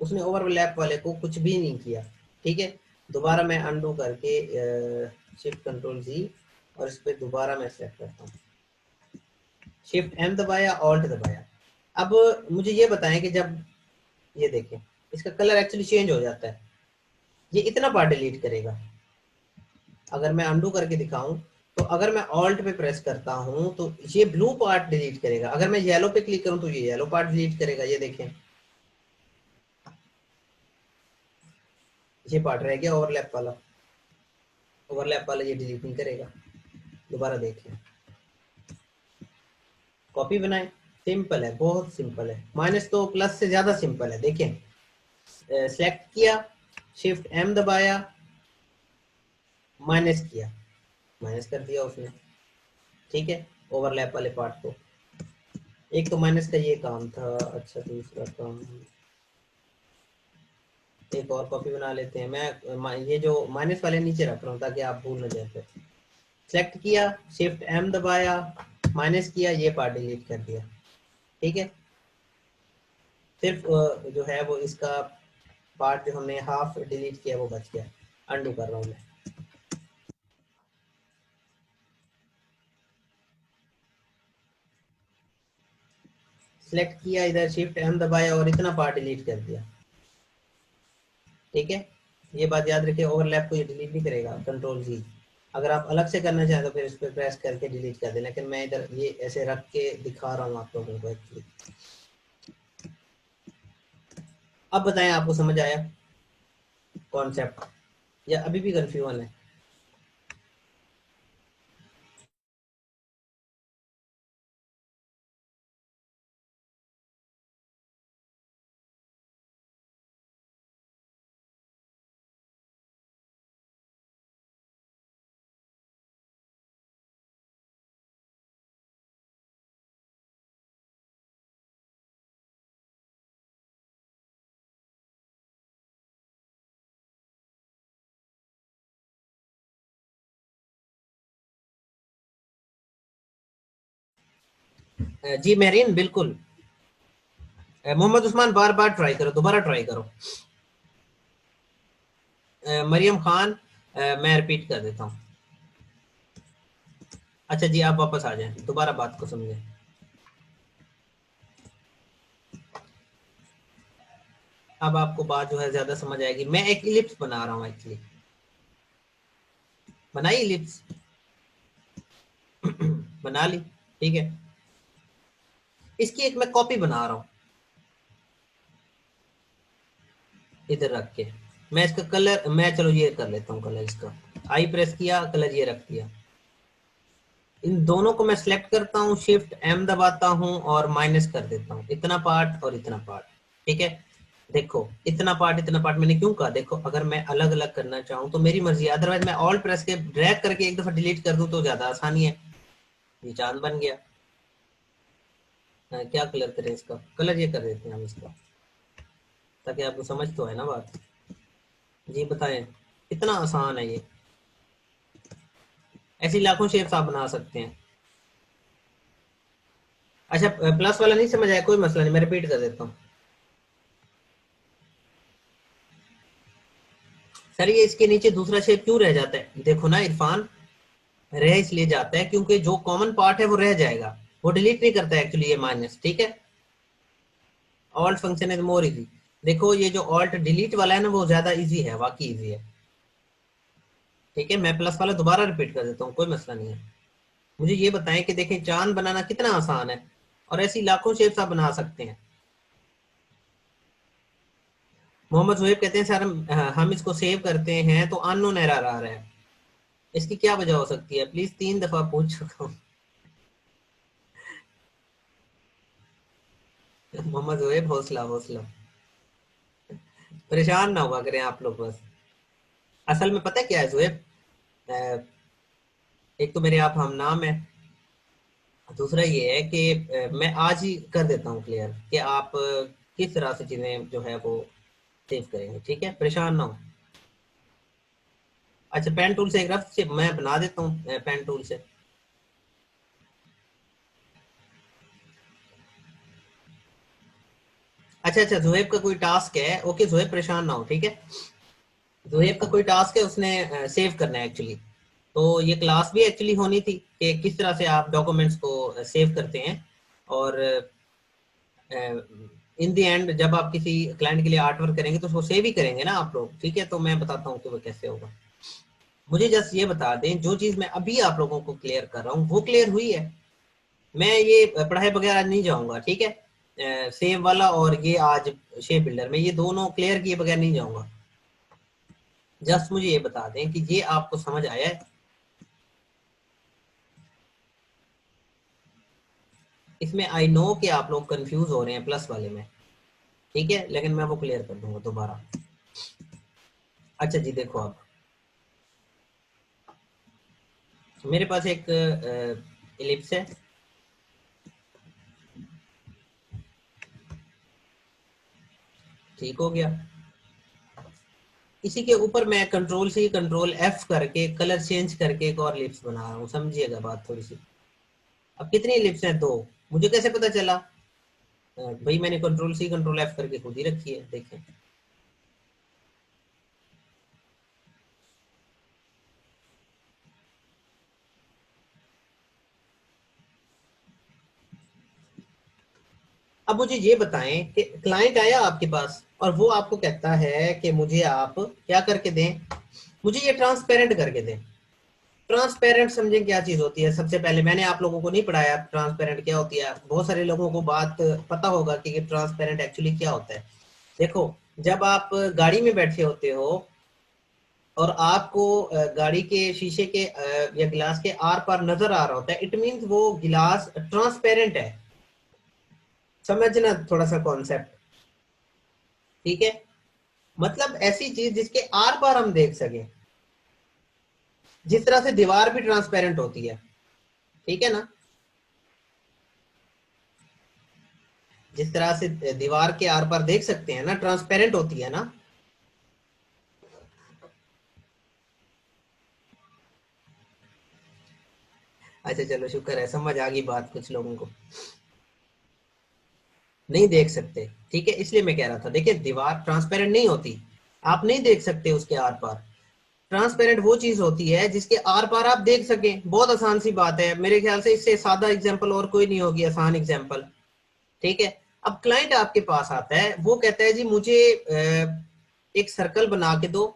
उसने ओवरलैप वाले को कुछ भी नहीं किया। ठीक है, दोबारा मैं अनडू करके शिफ्ट कंट्रोल जी, और इस पे दोबारा मैं सेलेक्ट करता हूँ, शिफ्ट एम दबाया, ऑल्ट दबाया। अब मुझे ये बताएं कि जब ये देखें, इसका कलर एक्चुअली चेंज हो जाता है, ये इतना पार्ट डिलीट करेगा। अगर मैं अनडू करके दिखाऊं, तो अगर मैं ऑल्ट पे प्रेस करता हूं तो ये ब्लू पार्ट डिलीट करेगा, अगर मैं येलो पे क्लिक करूं तो ये येलो पार्ट डिलीट करेगा। ये देखें, ये पार्ट रह गया ओवरलैप वाला, ओवरलैप वाला ये डिलीट नहीं करेगा। दोबारा देखें, कॉपी बनाएं, सिंपल है, बहुत सिंपल है, माइनस तो प्लस से ज्यादा सिंपल है। देखें, सेलेक्ट किया, शिफ्ट एम दबाया, माइनस किया, माइनस कर दिया उसने। ठीक है, ओवरलैप वाले पार्ट को, एक तो माइनस का ये काम था। अच्छा, दूसरा काम, एक और कॉपी बना लेते हैं। मैं ये जो माइनस वाले नीचे रख रहा हूँ ताकि आप भूल न जाए। सेलेक्ट किया, शिफ्ट एम दबाया, माइनस किया, ये पार्ट डिलीट कर दिया। ठीक है, सिर्फ जो है वो इसका पार्ट जो हमने हाफ डिलीट किया वो बच गया। अंडू कर रहा हूँ मैं, सिलेक्ट किया, इधर शिफ्ट एम दबाया और इतना पार्ट डिलीट कर दिया। ठीक है, ये बात याद रखिए, ओवरलैप को ये डिलीट नहीं करेगा, कंट्रोल जी। अगर आप अलग से करना चाहें तो फिर इस पर प्रेस करके डिलीट कर दें, लेकिन मैं इधर ये ऐसे रख के दिखा रहा हूँ आप लोगों को एक्चुअली। अब बताएं, आपको समझ आया कॉन्सेप्ट या अभी भी कंफ्यूजन है? जी मेरीन, बिल्कुल। मोहम्मद उस्मान, बार बार ट्राई करो, दोबारा ट्राई करो। मरियम खान, मैं रिपीट कर देता हूँ। अच्छा जी, आप वापस आ जाएं, दोबारा बात को समझें। अब आपको बात जो है ज्यादा समझ आएगी। मैं एक इलिप्स बना रहा हूँ एक्चुअली, बनाई इलिप्स बना ली, ठीक है। इसकी एक मैं कॉपी बना रहा हूं इधर रख के। मैं इसका कलर, मैं चलो ये कर लेता हूँ कलर इसका, आई प्रेस किया, कलर ये रख दिया। इन दोनों को मैं सिलेक्ट करता हूँ, शिफ्ट एम दबाता हूँ और माइनस कर देता हूँ, इतना पार्ट और इतना पार्ट, ठीक है। देखो इतना पार्ट मैंने क्यों कहा, देखो अगर मैं अलग अलग करना चाहूँ तो मेरी मर्जी है, अदरवाइज मैं ऑल्ट प्रेस के ड्रैग करके एक दफा डिलीट कर दूं तो ज्यादा आसानी है। ये चांद बन गया। क्या कलर करें इसका, कलर ये कर देते हैं हम इसका, ताकि आपको समझ तो है ना बात। जी बताएं, कितना आसान है ये। ऐसी लाखों शेप्स आप बना सकते हैं। अच्छा प्लस वाला नहीं समझ आया, कोई मसला नहीं, मैं रिपीट कर देता हूँ। सर ये इसके नीचे दूसरा शेप क्यों रह जाता है, देखो ना इरफान, रह इसलिए जाता है क्योंकि जो कॉमन पार्ट है वो रह जाएगा, वो डिलीट नहीं करता एक्चुअली ये माइनस, ठीक है। Alt function is more easy. देखो ये जो ऑल्ट डिलीट वाला है ना वो ज्यादा इजी है, वाकई इजी है, ठीक है। मैं प्लस वाला दोबारा रिपीट कर देता हूँ, कोई मसला नहीं है। मुझे ये बताएं कि देखें चांद बनाना कितना आसान है, और ऐसी लाखों शेप्स आप बना सकते हैं। मोहम्मद सुहेब कहते हैं सर हम इसको सेव करते हैं तो अननोन एरर आ रहा है, इसकी क्या वजह हो सकती है, प्लीज 3 दफा पूछ चुका हूँ। मोहम्मद सुहेब हौसला हौसला, परेशान ना हुआ करें आप लोग बस। असल में पता है क्या है सुहेब, अ, एक तो मेरे आप हम नाम है, दूसरा ये है कि मैं आज ही कर देता हूँ क्लियर कि आप किस तरह से चीजें जो है वो सेव करेंगे, ठीक है, परेशान ना हो। अच्छा पेन टूल से एक रफ से मैं बना देता हूँ, पेन टूल से। अच्छा अच्छा जुहेब का कोई टास्क है, ओके जुहेब परेशान ना हो, ठीक है। जुहेब का कोई टास्क है, उसने सेव करना है एक्चुअली। तो ये क्लास भी एक्चुअली होनी थी कि किस तरह से आप डॉक्यूमेंट्स को सेव करते हैं, और इन द एंड जब आप किसी क्लाइंट के लिए आर्ट वर्क करेंगे तो उसको सेव ही करेंगे ना आप लोग, ठीक है। तो मैं बताता हूँ कि वो कैसे होगा। मुझे जस्ट ये बता दें, जो चीज मैं अभी आप लोगों को क्लियर कर रहा हूँ वो क्लियर हुई है। मैं ये पढ़ाई वगैरह नहीं जाऊंगा, ठीक है। सेव वाला और ये आज शेप बिल्डर में ये दोनों क्लियर किए बगैर नहीं जाऊंगा। जस्ट मुझे ये बता दें कि ये आपको समझ आया है। इसमें आई नो कि आप लोग कंफ्यूज हो रहे हैं प्लस वाले में, ठीक है, लेकिन मैं वो क्लियर कर दूंगा दोबारा। अच्छा जी देखो आप, मेरे पास एक इलिप्स है, ठीक हो गया। इसी के ऊपर मैं कंट्रोल सी कंट्रोल एफ करके कलर चेंज करके एक और लिप्स बना रहा हूँ, समझिएगा बात थोड़ी सी। अब कितनी लिप्स हैं, 2। मुझे कैसे पता चला, भाई मैंने कंट्रोल सी कंट्रोल एफ करके खुद ही रखी है, देखें। अब मुझे ये बताएं कि क्लाइंट आया आपके पास और वो आपको कहता है कि मुझे आप क्या करके दें, मुझे ये ट्रांसपेरेंट करके दें। ट्रांसपेरेंट समझें क्या चीज होती है, सबसे पहले मैंने आप लोगों को नहीं पढ़ाया ट्रांसपेरेंट क्या होती है, बहुत सारे लोगों को बात पता होगा कि ट्रांसपेरेंट एक्चुअली क्या होता है। देखो जब आप गाड़ी में बैठे होते हो और आपको गाड़ी के शीशे के या गिलास के आर पार नजर आ रहा होता है, इट मींस वो गिलास ट्रांसपेरेंट है। समझना थोड़ा सा कॉन्सेप्ट, ठीक है। मतलब ऐसी चीज जिसके आर पार हम देख सके, जिस तरह से दीवार भी ट्रांसपेरेंट होती है, ठीक है ना। जिस तरह से दीवार के आर पार देख सकते हैं ना, ट्रांसपेरेंट होती है ना। अच्छा चलो शुक्र है, समझ आ गई बात कुछ लोगों को। नहीं देख सकते, ठीक है, इसलिए मैं कह रहा था, देखिए दीवार ट्रांसपेरेंट नहीं होती, आप नहीं देख सकते उसके आर पार। ट्रांसपेरेंट वो चीज होती है जिसके आर पार आप देख सकें, बहुत आसान सी बात है, मेरे ख्याल से इससे सादा एग्जाम्पल और कोई नहीं होगी, आसान एग्जाम्पल, ठीक है। अब क्लाइंट आपके पास आता है, वो कहता है जी मुझे एक सर्कल बना के दो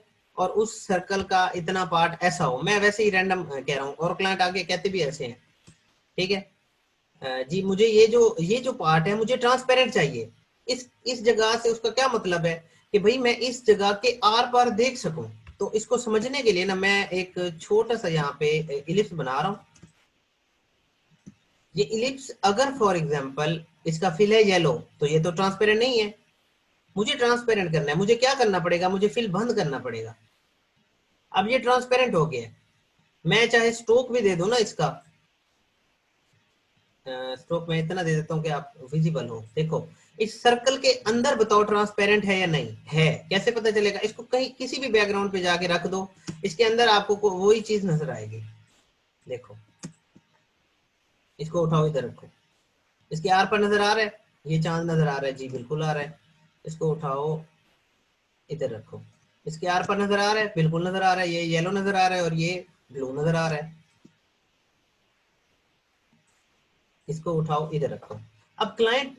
और उस सर्कल का इतना पार्ट ऐसा हो, मैं वैसे ही रैंडम कह रहा हूँ, और क्लाइंट आगे कहते भी ऐसे हैं, ठीक है। जी मुझे ये जो पार्ट है मुझे ट्रांसपेरेंट चाहिए। इस जगह से उसका क्या मतलब है कि भाई मैं इस जगह के आर पार देख सकूं। तो इसको समझने के लिए ना मैं एक छोटा सा यहाँ पे इलिप्स बना रहा हूँ। ये इलिप्स अगर फॉर एग्जांपल इसका फिल है येलो, तो ये तो ट्रांसपेरेंट नहीं है। मुझे ट्रांसपेरेंट करना है, मुझे क्या करना पड़ेगा, मुझे फिल बंद करना पड़ेगा। अब ये ट्रांसपेरेंट हो गया। मैं चाहे स्ट्रोक भी दे दूं ना इसका, स्ट्रोक में इतना दे देता हूँ कि आप विजिबल हो। देखो इस सर्कल के अंदर बताओ ट्रांसपेरेंट है या नहीं है, कैसे पता चलेगा? इसको कहीं किसी भी बैकग्राउंड पे जाके रख दो, इसके अंदर आपको वही चीज नजर आएगी। देखो इसको उठाओ इधर रखो, इसके आर पर नजर आ रहा है, ये चांद नजर आ रहा है जी, बिल्कुल आ रहा है। इसको उठाओ इधर रखो, इसके आर पर नजर आ रहा है, बिल्कुल नजर आ रहा है। ये येलो नजर आ रहा है और ये ब्लू नजर आ रहा है। इसको उठाओ इधर रखो। अब क्लाइंट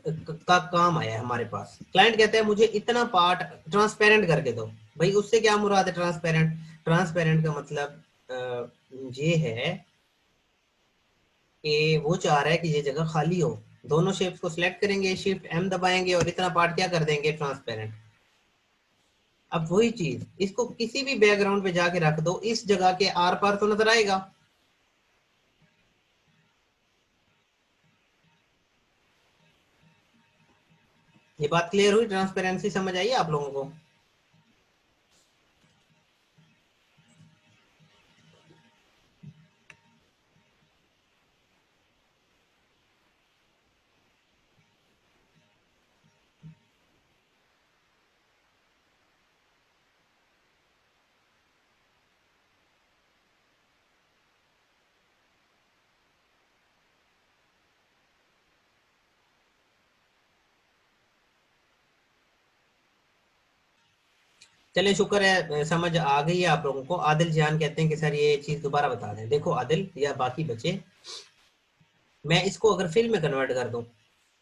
का काम आया है हमारे पास। क्लाइंट कहता है मुझे इतना पार्ट ट्रांसपेरेंट करके दो। भाई उससे क्या मुराद है ट्रांसपेरेंट? ट्रांसपेरेंट का मतलब ये है कि वो चाह रहा है कि ये जगह खाली हो। दोनों शेप्स को सिलेक्ट करेंगे, शिफ्ट एम दबाएंगे और इतना पार्ट क्या कर देंगे, ट्रांसपेरेंट। अब वही चीज इसको किसी भी बैकग्राउंड पे जाके रख दो, इस जगह के आर पार तो नजर आएगा। ये बात क्लियर हुई? ट्रांसपेरेंसी समझ आई आप लोगों को? चलिए शुक्र है समझ आ गई है आप लोगों को। आदिल जान कहते हैं कि सर ये चीज दोबारा बता दें। देखो आदिल या बाकी बच्चे, मैं इसको अगर फिल में कन्वर्ट कर दूं,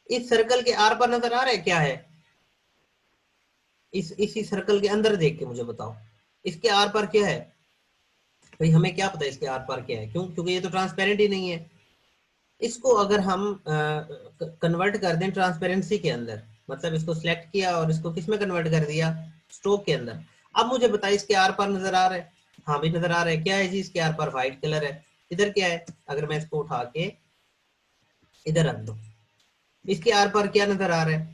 इस सर्कल के आर पर नजर आ रहा है क्या है? इसी सर्कल के अंदर देख के मुझे बताओ इसके आर पर क्या है। भाई हमें क्या पता इसके आर पार क्या है, क्यों? क्योंकि ये तो ट्रांसपेरेंट ही नहीं है। इसको अगर हम कन्वर्ट कर दें ट्रांसपेरेंसी के अंदर, मतलब इसको सिलेक्ट किया और इसको किस में कन्वर्ट कर दिया, स्ट्रोक के अंदर। अब मुझे बताइए इसके आर पार नजर आ रहा है? हाँ भी नजर आ रहा है। क्या है जी इसके आर पार? व्हाइट कलर है। इधर क्या है? अगर मैं इसको उठा के इधर रख दूं, इसके आर पार क्या नजर आ रहा है?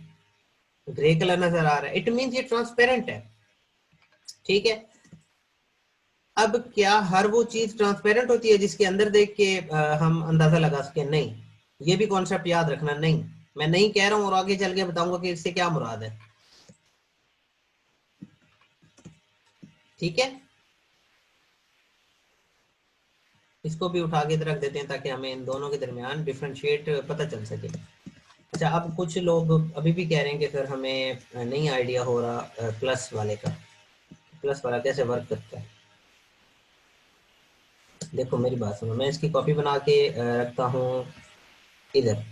ग्रे कलर नजर आ रहा है। इट मीन ये ट्रांसपेरेंट है, ठीक है। अब क्या हर वो चीज ट्रांसपेरेंट होती है जिसके अंदर देख के हम अंदाजा लगा सके? नहीं। ये भी कॉन्सेप्ट याद रखना। नहीं, मैं नहीं कह रहा हूं और आगे चल के बताऊंगा कि इससे क्या मुराद है, ठीक है। इसको भी उठा के रख देते हैं ताकि हमें इन दोनों के दरमियान डिफरेंशिएट पता चल सके। अच्छा, अब कुछ लोग अभी भी कह रहे हैं कि सर हमें नहीं आइडिया हो रहा प्लस वाले का। प्लस वाला कैसे वर्क करता है? देखो मेरी बात सुनो, मैं इसकी कॉपी बना के रखता हूँ इधर।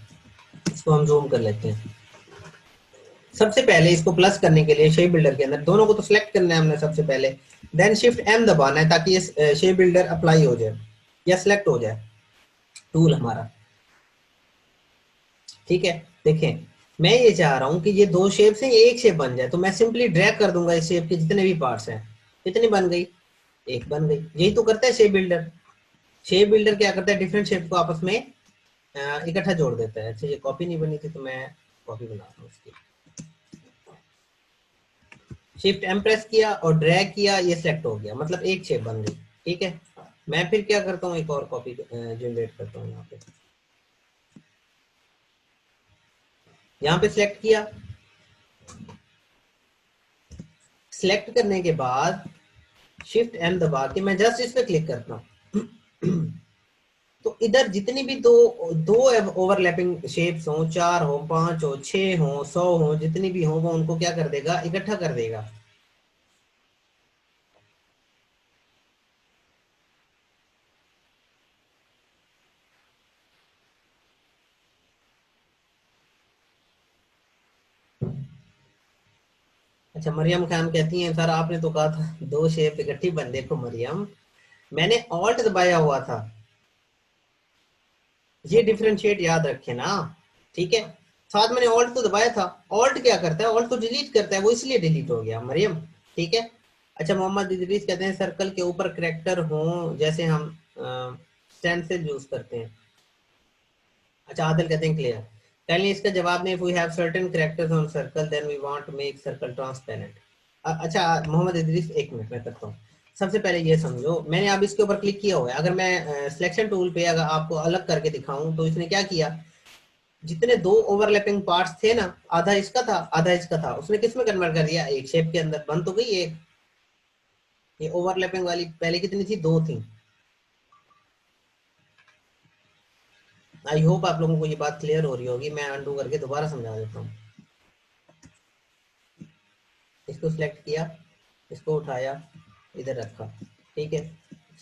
इसको हम जूम कर लेते हैं। सबसे पहले इसको प्लस करने के लिए शेप बिल्डर के अंदर दोनों को तो सिलेक्ट करना है हमने सबसे पहले, देन शिफ्ट एम दबाना है ताकि ये शेप बिल्डर अप्लाई हो जाए या सिलेक्ट हो जाए टूल हमारा, ठीक है। देखें मैं ये चाह रहा हूं कि ये दो शेप से एक शेप बन जाए, तो मैं सिंपली ड्रैग कर दूंगा इस शेप के जितने भी पार्ट्स हैं। कितनी बन गई? एक बन गई। यही तो करता है शेप बिल्डर। शेप बिल्डर क्या करता है, डिफरेंट शेप को आपस में इकट्ठा जोड़ देता है। अच्छा ये कॉपी नहीं बनी थी तो मैं कॉपी बना रहा हूँ उसकी। शिफ्ट एम प्रेस किया और ड्रैग किया, ये सेलेक्ट हो गया, मतलब एक शेप बन गई, ठीक है। मैं फिर क्या करता हूँ, एक और कॉपी जनरेट करता हूँ यहाँ पे। यहाँ पे सिलेक्ट किया, सिलेक्ट करने के बाद शिफ्ट एम दबा के मैं जस्ट इस पे क्लिक करता हूँ। तो इधर जितनी भी दो दो ओवरलैपिंग शेप्स हो, 4 हो, 5 हो, 6 हो, 100 हो, जितनी भी हो वो उनको क्या कर देगा, इकट्ठा कर देगा। अच्छा अच्छा, मरियम खान कहती हैं सर आपने तो कहा था दो शेप इकट्ठी बन। देखो मरियम, मैंने ऑल्ट दबाया हुआ था, ये डिफरेंशिएट याद रखे ना, ठीक है। साथ मैंने ऑल्ट तो दबाया था, ऑल्ट क्या करता है, ऑल्ट तो डिलीट करता है, वो इसलिए डिलीट हो गया मरियम, ठीक है। अच्छा, मोहम्मद इदरीस कहते हैं सर्कल के ऊपर करैक्टर हो जैसे हम स्टेंसिल यूज करते हैं। अच्छा, आदिल कहते हैं क्लियर। पहले इसका जवाब में, if we have certain characters on circle then we want to make circle transparent। अच्छा मोहम्मद इदरीस, एक मिनट मैं करता हूँ। सबसे पहले ये समझो, मैंने अब इसके ऊपर क्लिक किया हुआ है, अगर मैं सिलेक्शन टूल पे अगर आपको अलग करके दिखाऊं तो इसने क्या किया, जितने दो ओवरलैपिंग पार्ट्स थे ना, आधा इसका था आधा इसका था, उसने किस में कन्वर्ट कर दिया, एक शेप के अंदर। बन तो गई एक, ये ओवरलैपिंग वाली पहले कितनी थी, दो थी। आई होप आप लोगों को ये बात क्लियर हो रही होगी, मैं अंडू करके दोबारा समझा देता हूँ। इसको सिलेक्ट किया, इसको उठाया, इधर रखा, ठीक है।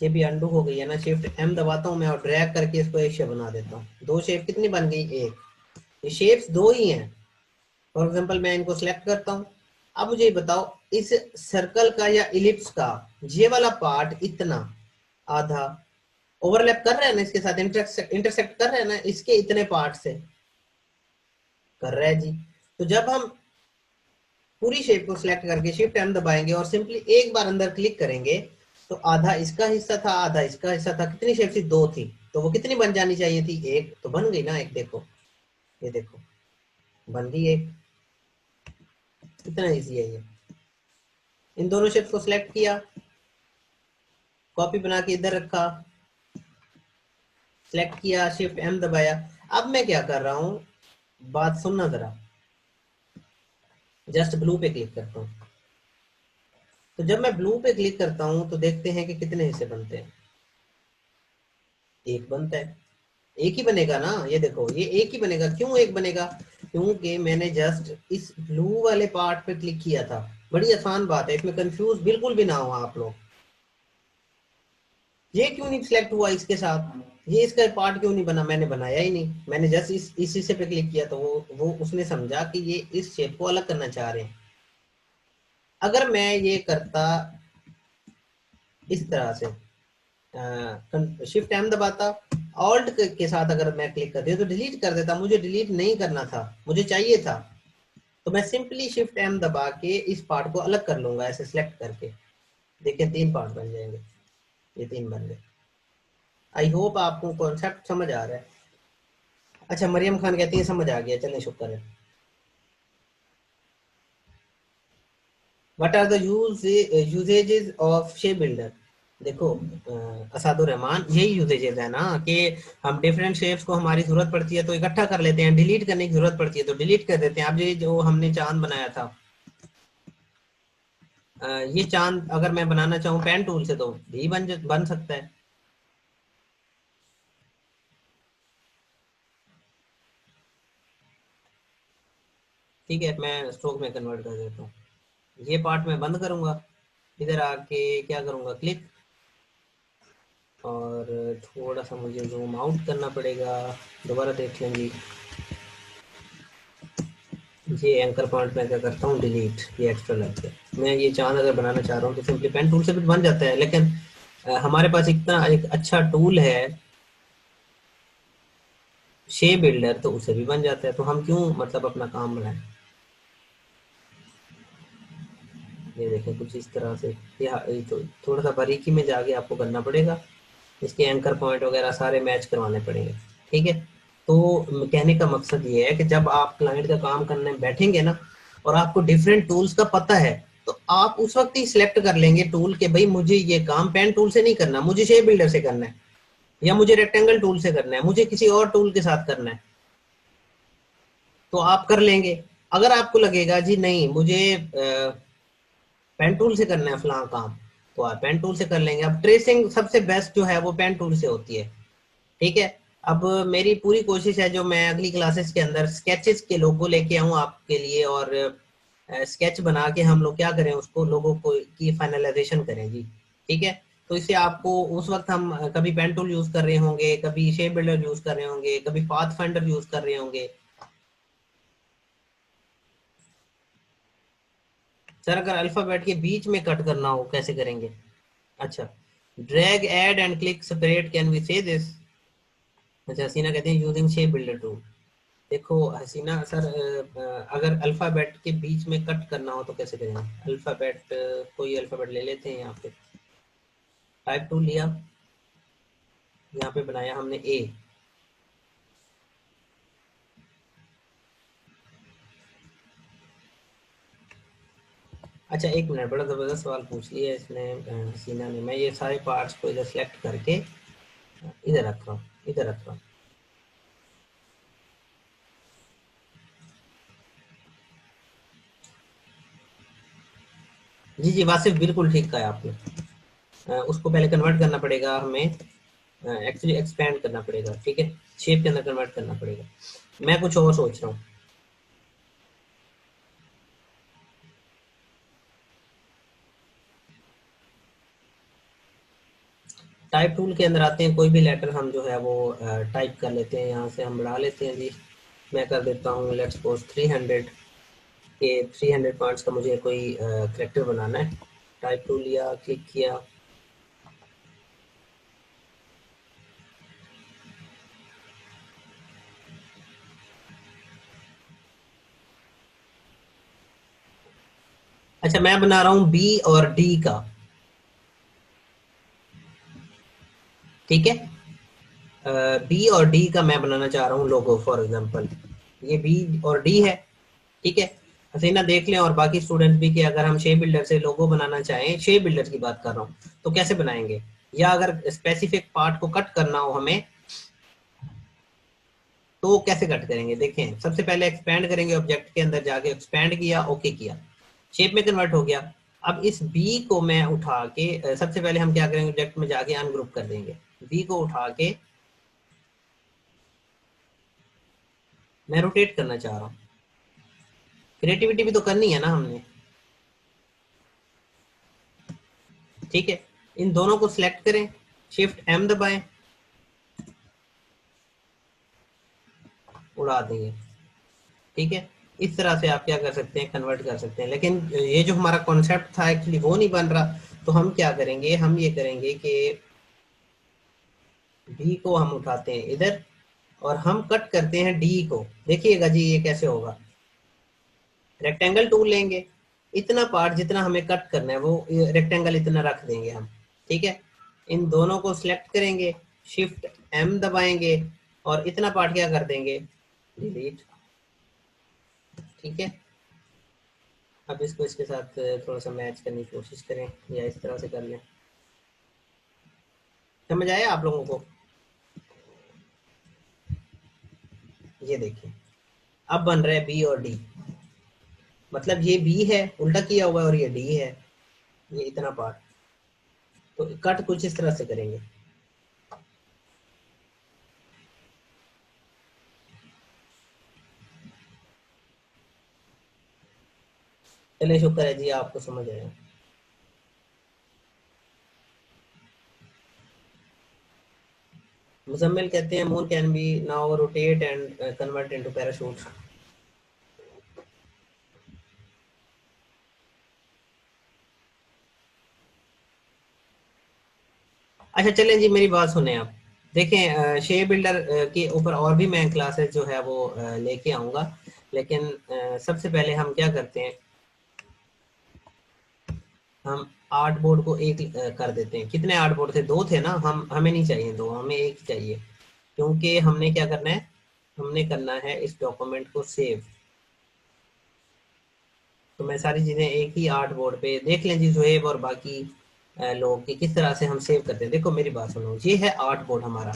ये भी अंडू हो गई है ना, शिफ्ट एम दबाता हूँ मैं और ड्रैग करके इसको एक शेप बना देता हूँ। दो शेप कितनी बन गई, एक। ये शेप्स दो ही हैं। फॉर एग्जांपल मैं इनको सिलेक्ट करता हूँ। अब मुझे ये बताओ, इस सर्कल का या इलिप्स का ये वाला पार्ट इतना आधा ओवरलैप कर रहा है ना इसके साथ, इंटरसेक्ट कर रहा है ना इसके इतने पार्ट से, कर रहा है जी। तो जब हम पूरी शेप को सिलेक्ट करके शिफ्ट एम दबाएंगे और सिंपली एक बार अंदर क्लिक करेंगे, तो आधा इसका हिस्सा था आधा इसका हिस्सा था, कितनी शेप थी, दो थी। तो वो कितनी बन जानी चाहिए थी, एक। तो बन गई ना एक, देखो ये देखो बन गई एक। कितना इजी है ये। इन दोनों शेप्स को सिलेक्ट किया, कॉपी बना के इधर रखा, सिलेक्ट किया, शिफ्ट एम दबाया। अब मैं क्या कर रहा हूं, बात सुनना जरा, जस्ट ब्लू पे क्लिक करता हूं। तो जब मैं ब्लू पे क्लिक करता हूं तो देखते हैं कि कितने हिस्से बनते हैं, एक बनता है। एक ही बनेगा ना, ये देखो ये एक ही बनेगा। क्यों एक बनेगा, क्योंकि मैंने जस्ट इस ब्लू वाले पार्ट पे क्लिक किया था। बड़ी आसान बात है, इसमें कंफ्यूज बिल्कुल भी ना हो आप लोग। ये क्यों नहीं सिलेक्ट हुआ इसके साथ, ये इसका पार्ट क्यों नहीं बना, मैंने बनाया ही नहीं, मैंने जस्ट इस हिस्से पे क्लिक किया तो वो उसने समझा कि ये इस शेप को अलग करना चाह रहे हैं। अगर मैं ये करता इस तरह से, शिफ्ट एम दबाता, ऑल्ट के साथ अगर मैं क्लिक करती तो डिलीट कर देता, मुझे डिलीट नहीं करना था, मुझे चाहिए था। तो मैं सिंपली शिफ्ट एम दबा के इस पार्ट को अलग कर लूंगा, ऐसे सिलेक्ट करके। देखिए तीन पार्ट बन जाएंगे, ये तीन बन गए। आई होप आपको कॉन्सेप्ट समझ आ रहा है। अच्छा, मरियम खान कहती है समझ आ गया, चलें शुक्र है। What are the usages of shape builder. देखो असादुर रहमान, यही यूजेजेस है ना कि हम डिफरेंट शेप्स को हमारी जरूरत पड़ती है तो इकट्ठा कर लेते हैं, डिलीट करने की जरूरत पड़ती है तो डिलीट कर देते हैं। अब ये जो हमने चांद बनाया था, ये चांद अगर मैं बनाना चाहूँ पेन टूल से तो भी बन सकता है। ठीक है, मैं स्ट्रोक में कन्वर्ट कर देता हूँ। ये पार्ट मैं बंद करूंगा, इधर आके क्या करूंगा, क्लिक, और थोड़ा सा मुझे जूम आउट करना पड़ेगा। दोबारा देख लेंगे, ये एंकर पॉइंट में क्या करता हूँ, डिलीट, ये एक्स्ट्रा लग गया। मैं ये चांद अगर बनाना चाह रहा हूँ तो सिंपली पेन टूल से भी बन जाता है, लेकिन हमारे पास इतना एक अच्छा टूल है शेप बिल्डर, तो उसे भी बन जाता है, तो हम क्यों मतलब अपना काम बढ़ाएं। ये देखें कुछ इस तरह से, ये तो थोड़ा सा बारीकी में जाके आपको करना पड़ेगा, इसके एंकर पॉइंट वगैरह सारे मैच करवाने पड़ेंगे, ठीक है। तो कहने का मकसद ये है कि जब आप क्लाइंट का काम करने बैठेंगे ना और आपको डिफरेंट टूल्स का पता है, तो आप उस वक्त ही सिलेक्ट कर लेंगे टूल के भाई मुझे ये काम पेन टूल से नहीं करना, मुझे शेप बिल्डर से करना है, या मुझे रेक्टेंगल टूल से करना है, मुझे किसी और टूल के साथ करना है, तो आप कर लेंगे। अगर आपको लगेगा जी नहीं मुझे पेन टूल से करना है फलां काम, तो आप पेन टूल से कर लेंगे। अब ट्रेसिंग सबसे बेस्ट जो है वो पेन टूल से होती है, ठीक है। अब मेरी पूरी कोशिश है जो मैं अगली क्लासेस के अंदर स्केचेस के लोगो लेके आऊं आपके लिए, और स्केच बना के हम लोग क्या करें, उसको लोगों को की फाइनलाइजेशन करें जी, ठीक है। तो इससे आपको उस वक्त हम कभी पेन टूल यूज कर रहे होंगे, कभी शेप बिल्डर यूज कर रहे होंगे, कभी पाथ फाइंडर यूज कर रहे होंगे। सर अगर अल्फाबेट के बीच में कट करना हो कैसे करेंगे? अच्छा, drag add and click separate, can we say this? अच्छा, हसीना कहते हैं यूजिंग शेप बिल्डर टूल। देखो हसीना सर, अगर अल्फाबेट के बीच में कट करना हो तो कैसे करेंगे? अल्फाबेट, कोई अल्फाबेट ले लेते हैं, यहाँ पे टाइप टूल लिया, यहाँ पे बनाया हमने ए। अच्छा एक मिनट, बड़ा ज़बरदस्त सवाल पूछ लिया इसने हसीना ने। मैं ये सारे पार्ट्स को इधर सेलेक्ट करके इधर रख रहा हूँ, इधर रख रहा हूँ। जी जी वासिफ, बिल्कुल ठीक कहा आपने। उसको पहले कन्वर्ट करना पड़ेगा हमें, एक्चुअली एक्सपेंड करना पड़ेगा, ठीक है, शेप के अंदर कन्वर्ट करना पड़ेगा। मैं कुछ और सोच रहा हूँ। टाइप टूल के अंदर आते हैं, कोई भी लेटर हम जो है वो टाइप कर लेते हैं, यहाँ से हम बढ़ा लेते हैं जी। मैं कर देता हूँ लेट्स सपोज 300 के 300 पॉइंट्स का मुझे कोई करेक्टर बनाना है। टाइप टूल लिया, क्लिक किया। अच्छा मैं बना रहा हूँ बी और डी का, ठीक है। बी और डी का मैं बनाना चाह रहा हूँ लोगो, फॉर एग्जांपल ये बी और डी है, ठीक है। हसीना देख लें और बाकी स्टूडेंट भी कि अगर हम शेप बिल्डर से लोगो बनाना चाहें, शेप बिल्डर की बात कर रहा हूँ, तो कैसे बनाएंगे? या अगर स्पेसिफिक पार्ट को कट करना हो हमें तो कैसे कट करेंगे? देखें, सबसे पहले एक्सपैंड करेंगे, ऑब्जेक्ट के अंदर जाके एक्सपैंड किया, ओके किया, शेप में कन्वर्ट हो गया। अब इस बी को मैं उठा के सबसे पहले हम क्या करेंगे, ऑब्जेक्ट में जाके अनग्रुप कर देंगे। बी को उठा के मैं रोटेट करना चाह रहा हूँ। क्रिएटिविटी भी तो करनी है ना हमने, ठीक है। इन दोनों को सिलेक्ट करें, शिफ्ट एम दबाएं, उड़ा देंगे, ठीक है। इस तरह से आप क्या कर सकते हैं, कन्वर्ट कर सकते हैं। लेकिन ये जो हमारा कॉन्सेप्ट था एक्चुअली वो नहीं बन रहा, तो हम क्या करेंगे, हम ये करेंगे कि डी को हम उठाते हैं इधर और हम कट करते हैं डी को। देखिएगा जी ये कैसे होगा। रेक्टेंगल टूल लेंगे, इतना पार्ट जितना हमें कट करना है वो रेक्टेंगल इतना रख देंगे हम, ठीक है। इन दोनों को सिलेक्ट करेंगे, शिफ्ट एम दबाएंगे और इतना पार्ट क्या कर देंगे, डिलीट, ठीक है। अब इसको इसके साथ थोड़ा सा मैच करने की कोशिश करें या इस तरह से कर लें। समझ आया आप लोगों को? ये देखिए अब बन रहा है बी और डी, मतलब ये बी है उल्टा किया हुआ है और ये डी है, ये इतना पार्ट। तो कट कुछ इस तरह से करेंगे। चलिए शुक्र है जी आपको समझ आया। मुजम्मिल कहते हैं moon can be now rotate and convert into parachute. अच्छा चलें जी, मेरी बात सुने आप। देखें शेप बिल्डर के ऊपर और भी मैं क्लासेस जो है वो लेके आऊँगा, लेकिन सबसे पहले हम क्या करते हैं, हम आर्ट बोर्ड को एक कर देते हैं। कितने आर्ट बोर्ड थे? दो थे ना, हम हमें नहीं चाहिए दो, हमें एक ही चाहिए, क्योंकि हमने क्या करना है, हमने करना है इस डॉक्यूमेंट को सेव। तो मैं सारी चीज़ें एक ही आर्ट बोर्ड पे, देख लें जी जुहेब और बाकी लोग कि किस तरह से हम सेव करते हैं। देखो मेरी बात सुनो, ये है आर्ट बोर्ड हमारा।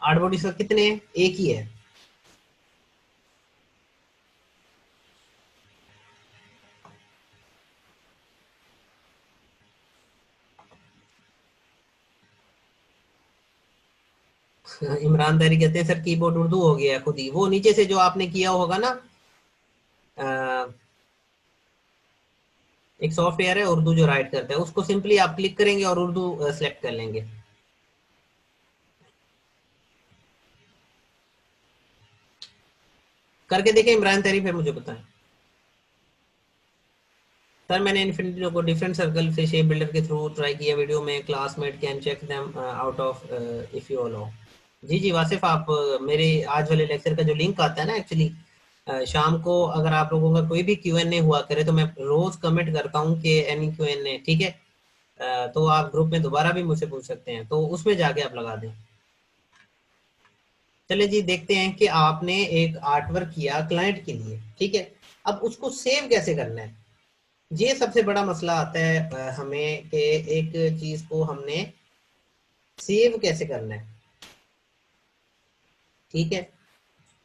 आर्ट बोर्ड इसका कितने हैं? एक ही है। इमरान तारी कहते हैं सर कीबोर्ड उर्दू हो गया है खुद ही। वो नीचे से जो आपने किया होगा ना, अ, एक सॉफ्टवेयर है उर्दू जो राइट करता है, उसको सिंपली आप क्लिक करेंगे और उर्दू सेलेक्ट कर लेंगे। करके देखें इमरान तारी, फिर मुझे बताएं। सर मैंने इन्फिनिटी को डिफरेंट सर्कल से शेप बिल्डर के थ्रू ट्राई किया वीडियो में, classmate can check them out of if you allow. जी जी वासिफ, आप मेरे आज वाले लेक्चर का जो लिंक आता है ना, एक्चुअली शाम को अगर आप लोगों का कोई भी Q&A हुआ करे तो मैं रोज कमेंट करता हूँ कि एनी Q&A, ठीक है। तो आप ग्रुप में दोबारा भी मुझसे पूछ सकते हैं, तो उसमें जाके आप लगा दें। चलिए जी, देखते हैं कि आपने एक आर्ट वर्क किया क्लाइंट के लिए, ठीक है। अब उसको सेव कैसे करना है, ये सबसे बड़ा मसला आता है हमें कि एक चीज को हमने सेव कैसे करना है, ठीक है।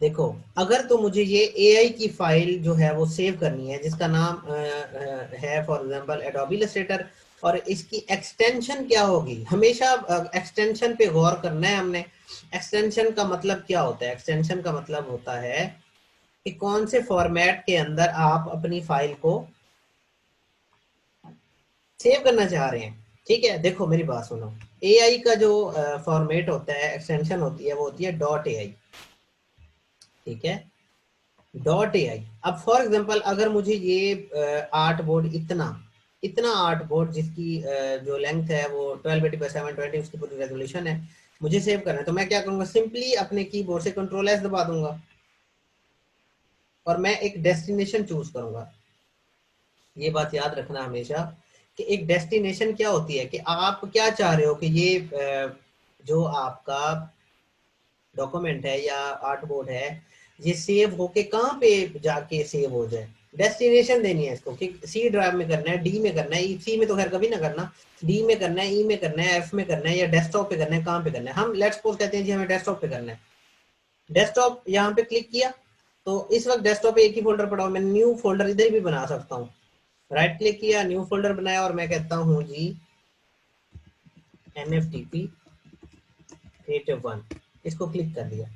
देखो, अगर तो मुझे ये एआई की फाइल जो है वो सेव करनी है, जिसका नाम है फॉर एग्जांपल एडोबी इलस्ट्रेटर, और इसकी एक्सटेंशन क्या होगी, हमेशा एक्सटेंशन पे गौर करना है हमने। एक्सटेंशन का मतलब क्या होता है, एक्सटेंशन का मतलब होता है कि कौन से फॉर्मेट के अंदर आप अपनी फाइल को सेव करना चाह रहे हैं, ठीक है। देखो मेरी बात सुनो, एआई का जो फॉर्मेट होता है, एक्सटेंशन होती है, वो होती है डॉट एआई, ठीक है। Dot AI. अब फॉर एग्जांपल अगर मुझे ये आर्ट बोर्ड, इतना इतना आर्ट बोर्ड जिसकी जो लेंथ है वो 1280x720, उसकी पूरी रेजोल्यूशन है, मुझे सेव करना है, तो मैं क्या करूंगा, सिंपली अपने कीबोर्ड से Ctrl+S दबा दूंगा और मैं एक डेस्टिनेशन चूज करूंगा। ये बात याद रखना हमेशा कि एक डेस्टिनेशन क्या होती है, कि आप क्या चाह रहे हो कि ये जो आपका डॉक्यूमेंट है या आर्ट बोर्ड है, ये सेव होके कहाँ पे जाके सेव हो जाए। डेस्टिनेशन देनी है इसको कि सी ड्राइव में करना है, डी में करना है, सी में तो खैर कभी ना करना, डी में करना है, ई में करना है, एफ में करना है, या डेस्कटॉप पे करना है, कहाँ पे करना है। हम लेट्स सपोज कहते हैं जी हमें डेस्कटॉप पे करना है, डेस्कटॉप यहाँ पे क्लिक किया, तो इस वक्त डेस्कटॉप पे एक ही फोल्डर पड़ा हुआ, मैं न्यू फोल्डर इधर भी बना सकता हूँ। राइट क्लिक किया, न्यू फोल्डर बनाया, और मैं कहता हूँ जी NFTP क्रिएटिव 1, इसको क्लिक कर दिया।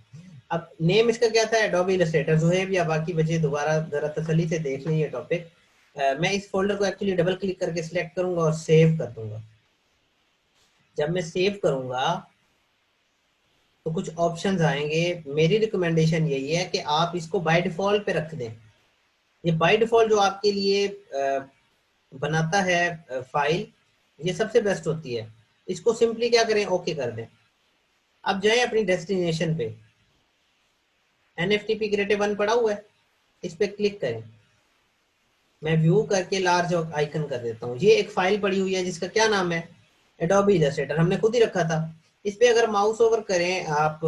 अब नेम इसका क्या था, एडोबी इलस्ट्रेटर। जोहेब या बाकी बच्चे दोबारा जरा तसल्ली से देख लें ये टॉपिक। मैं इस फोल्डर को एक्चुअली डबल क्लिक करके सिलेक्ट करूंगा और सेव कर दूंगा। जब मैं सेव करूंगा तो कुछ ऑप्शंस आएंगे। मेरी रिकमेंडेशन यही है कि आप इसको बाय डिफॉल्ट पे रख दें। ये बाय डिफॉल्ट जो आपके लिए बनाता है फाइल, ये सबसे बेस्ट होती है। इसको सिंपली क्या करें, ओके कर दें। अब जाए अपनी डेस्टिनेशन पे, NFTP क्रिएटिव 1 पड़ा हुआ है, इस पे क्लिक करें। मैं व्यू करके लार्ज आइकन कर देता हूँ। ये एक फाइल पड़ी हुई है जिसका क्या नाम है, एडोबी इलस्ट्रेटर, हमने खुद ही रखा था। इस पे अगर माउस ओवर करें आप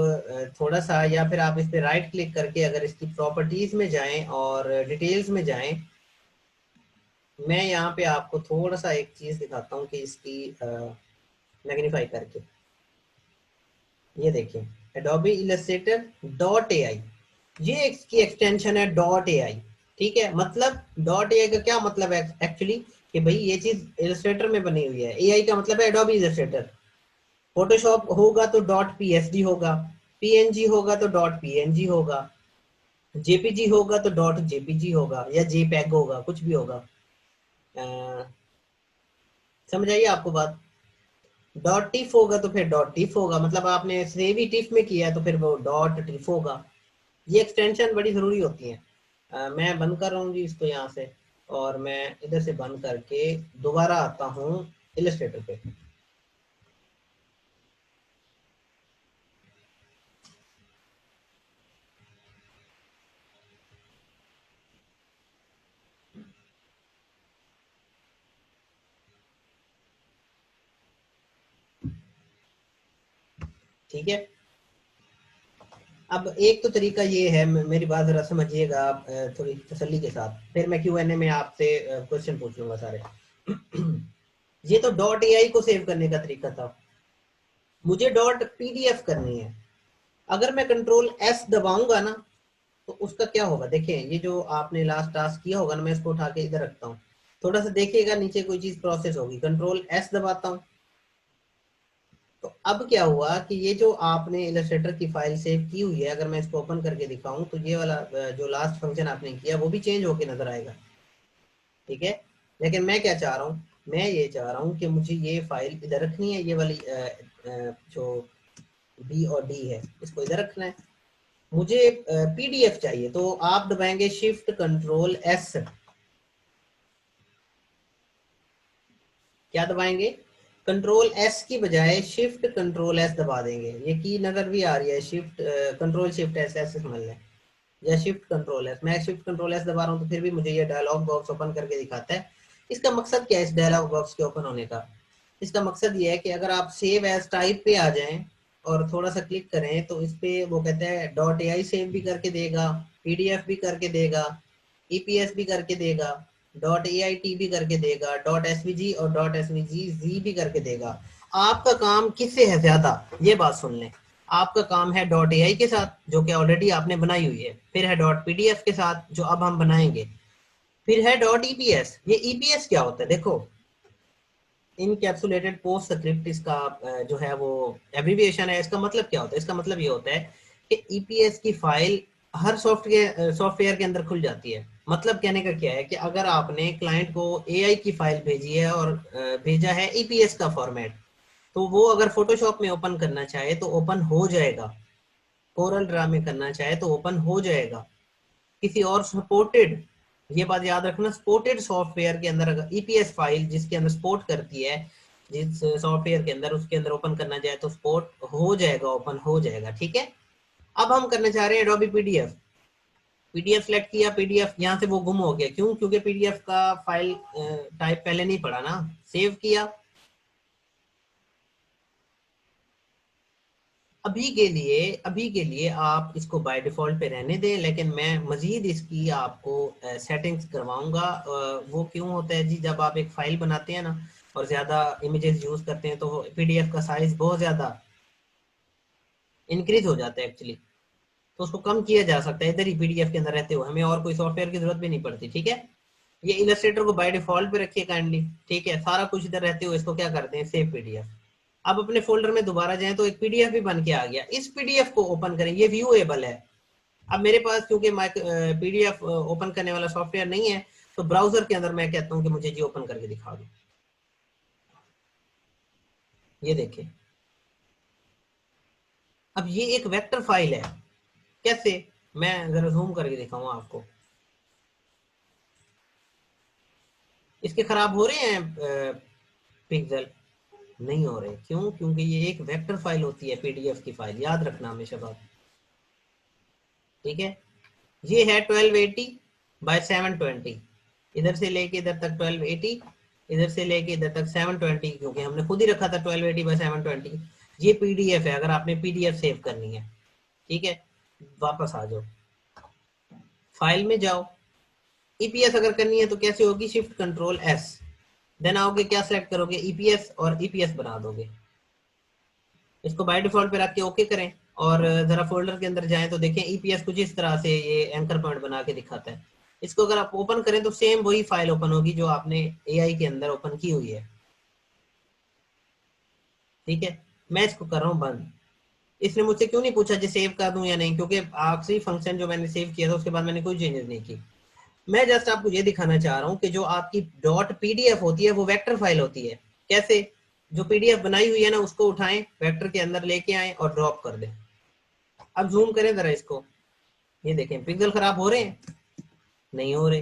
थोड़ा सा, या फिर आप इस पे राइट क्लिक करके अगर इसकी प्रॉपर्टीज में जाएं और डिटेल्स में जाएं, मैं यहाँ पे आपको थोड़ा सा एक चीज दिखाता हूँ कि इसकी मैग्नीफाई करके, ये देखिए एडोबी इलस्ट्रेटर डॉट एआई, ये इसकी एक्सटेंशन है डॉट एआई, ठीक है। मतलब डॉट एआई का क्या मतलब है एक्चुअली, कि भाई ये चीज इलस्ट्रेटर में बनी हुई है। एआई का मतलब है एडोबी इलस्ट्रेटर। फोटोशॉप होगा तो डॉट पीएसडी होगा, पीएनजी होगा तो डॉट पीएनजी होगा, जेपीजी होगा तो डॉट जेपीजी होगा, या जेपैग होगा, कुछ भी होगा। समझ आइए आपको बात। डॉट टिफ होगा तो फिर डॉट टिफ होगा, मतलब आपने सेव ही टिफ में किया है तो फिर वो डॉट टिफ होगा। ये एक्सटेंशन बड़ी जरूरी होती है। मैं बंद कर रहा हूँ जी इसको यहाँ से, और मैं इधर से बंद करके दोबारा आता हूँ इलस्ट्रेटर पे। ठीक है। अब एक तो तरीका ये है, मेरी बात जरा समझिएगा आप थोड़ी तसल्ली के साथ, फिर मैं Q&A में आपसे क्वेश्चन पूछ लूंगा सारे। ये तो डॉट एआई को सेव करने का तरीका था। मुझे डॉट पीडीएफ करनी है। अगर मैं Ctrl+S दबाऊंगा ना, तो उसका क्या होगा, देखिए ये जो आपने लास्ट टास्क किया होगा ना, मैं इसको उठा के इधर रखता हूँ, थोड़ा सा देखिएगा नीचे कोई चीज प्रोसेस होगी। Ctrl+S दबाता हूँ, तो अब क्या हुआ कि ये जो आपने इलस्ट्रेटर की फाइल सेव की हुई है, अगर मैं इसको ओपन करके दिखाऊं तो ये वाला जो लास्ट फंक्शन आपने किया वो भी चेंज होके नजर आएगा, ठीक है। लेकिन मैं क्या चाह रहा हूँ, मैं ये चाह रहा हूँ कि मुझे ये फाइल इधर रखनी है, ये वाली जो बी और डी है इसको इधर रखना है। मुझे पीडीएफ चाहिए, तो आप दबाएंगे Shift Ctrl+S, क्या दबाएंगे, कंट्रोल एस की बजाय शिफ्ट कंट्रोल एस दबा देंगे। ये की नजर भी आ रही है, शिफ्ट कंट्रोल शिफ्ट एस, ऐसे समझ लें, या शिफ्ट कंट्रोल एस। मैं शिफ्ट कंट्रोल एस दबा रहा हूँ तो फिर भी मुझे ये डायलॉग बॉक्स ओपन करके दिखाता है। इसका मकसद क्या है इस डायलॉग बॉक्स के ओपन होने का? इसका मकसद ये है कि अगर आप सेव एज टाइप पे आ जाएं और थोड़ा सा क्लिक करें तो इस पे वो कहता है डॉट ए आई सेव भी करके देगा, पीडीएफ भी करके देगा, ईपीएस भी करके देगा, डॉट ए आई टी भी करके देगा, डॉट एस वी जी और डॉट एस वी जी जी भी करके देगा। आपका काम किससे है ज्यादा, ये बात सुन लें। आपका काम है डॉट ए आई के साथ जो कि ऑलरेडी आपने बनाई हुई है, फिर है डॉट पीडीएफ के साथ जो अब हम बनाएंगे, फिर है डॉट ईपीएस। ये ईपीएस क्या होता है देखो, इनकैप्सुलेटेड पोस्ट स्क्रिप्ट, इसका जो है वो एब्रीविएशन है। इसका मतलब क्या होता है, इसका मतलब ये होता है कि ईपीएस की फाइल हर सॉफ्टवेयर के अंदर खुल जाती है। मतलब कहने का क्या है कि अगर आपने क्लाइंट को एआई की फाइल भेजी है और भेजा है ईपीएस का फॉर्मेट, तो वो अगर फोटोशॉप में ओपन करना चाहे तो ओपन हो जाएगा, कोरल ड्रा में करना चाहे तो ओपन हो जाएगा। किसी और सपोर्टेड, ये बात याद रखना, सपोर्टेड सॉफ्टवेयर के अंदर अगर ईपीएस फाइल जिसके अंदर सपोर्ट करती है, जिस सॉफ्टवेयर के अंदर, उसके अंदर ओपन करना चाहे तो सपोर्ट हो जाएगा, ओपन हो जाएगा। ठीक है, अब हम करना चाह रहे हैं एडोबी पीडीएफ। पीडीएफ सेलेक्ट किया, पीडीएफ यहाँ से वो गुम हो गया, क्यों? क्योंकि पीडीएफ का फाइल टाइप पहले नहीं पड़ा ना। सेव किया, अभी के लिए आप इसको बाय डिफॉल्ट पे रहने दें, लेकिन मैं मजीद इसकी आपको सेटिंग्स करवाऊंगा। वो क्यों होता है जी, जब आप एक फाइल बनाते हैं ना और ज्यादा इमेजेस यूज करते हैं तो पीडीएफ का साइज बहुत ज्यादा इंक्रीज हो जाता है एक्चुअली। तो उसको कम किया जा सकता है इधर ही पीडीएफ के अंदर रहते हुए, हमें और कोई सॉफ्टवेयर की जरूरत भी नहीं पड़ती। ठीक है, ये इलस्ट्रेटर को बाय डिफॉल्ट पे रखिए काइंडली। ठीक है, सारा कुछ इधर रहते हुए इसको क्या करते हैं, सेव पीडीएफ। अब अपने फोल्डर में दोबारा जाएं तो एक पीडीएफ भी बन के आ गया। इस पीडीएफ को ओपन करें, ये व्यूएबल है। अब मेरे पास क्योंकि पीडीएफ ओपन करने वाला सॉफ्टवेयर नहीं है, तो ब्राउजर के अंदर मैं कहता हूं कि मुझे जी ओपन करके दिखा दो। ये देखिए, अब ये एक वेक्टर फाइल है। कैसे, मैं जरा जूम करके दिखाऊंगा आपको। इसके खराब हो रहे हैं पिक्सल? नहीं हो रहे, क्यों? क्योंकि ये एक वेक्टर फाइल होती है, पीडीएफ की फाइल, याद रखना हमेशा बात। ठीक है, ये है 1280 बाय 720, इधर से लेके इधर तक 1280, इधर से लेके इधर तक 720, क्योंकि हमने खुद ही रखा था 1280 बाय 720। ये पीडीएफ है, अगर आपने पीडीएफ सेव करनी है। ठीक है, वापस आ जाओ, फाइल में जाओ। ईपीएस अगर करनी है तो कैसे होगी, शिफ्ट कंट्रोल एस, देन आओगे, क्या सेलेक्ट करोगे, ईपीएस, और ईपीएस बना दोगे। इसको बाय डिफॉल्ट पे रख के ओके करें और जरा फोल्डर के अंदर जाएं तो देखें ईपीएस कुछ इस तरह से ये एंकर पॉइंट बना के दिखाता है। इसको अगर आप ओपन करें तो सेम वही फाइल ओपन होगी जो आपने एआई के अंदर ओपन की हुई है। ठीक है, मैं इसको कर रहा हूँ बंद। इसने मुझसे क्यों नहीं पूछा जी सेव कर दूं या नहीं, क्योंकि आखिरी फंक्शन जो मैंने सेव किया था उसके बाद मैंने कोई चेंजेस नहीं की। मैं जस्ट आपको ये दिखाना चाह रहा हूँ कि जो आपकी डॉट पीडीएफ होती है वो वेक्टर फाइल होती है। कैसे, जो पीडीएफ बनाई हुई है ना उसको उठाएं, वेक्टर के अंदर लेके आए और ड्रॉप कर दें। अब जूम करें जरा इसको, ये देखें पिक्सल खराब हो रहे हैं? नहीं हो रहे।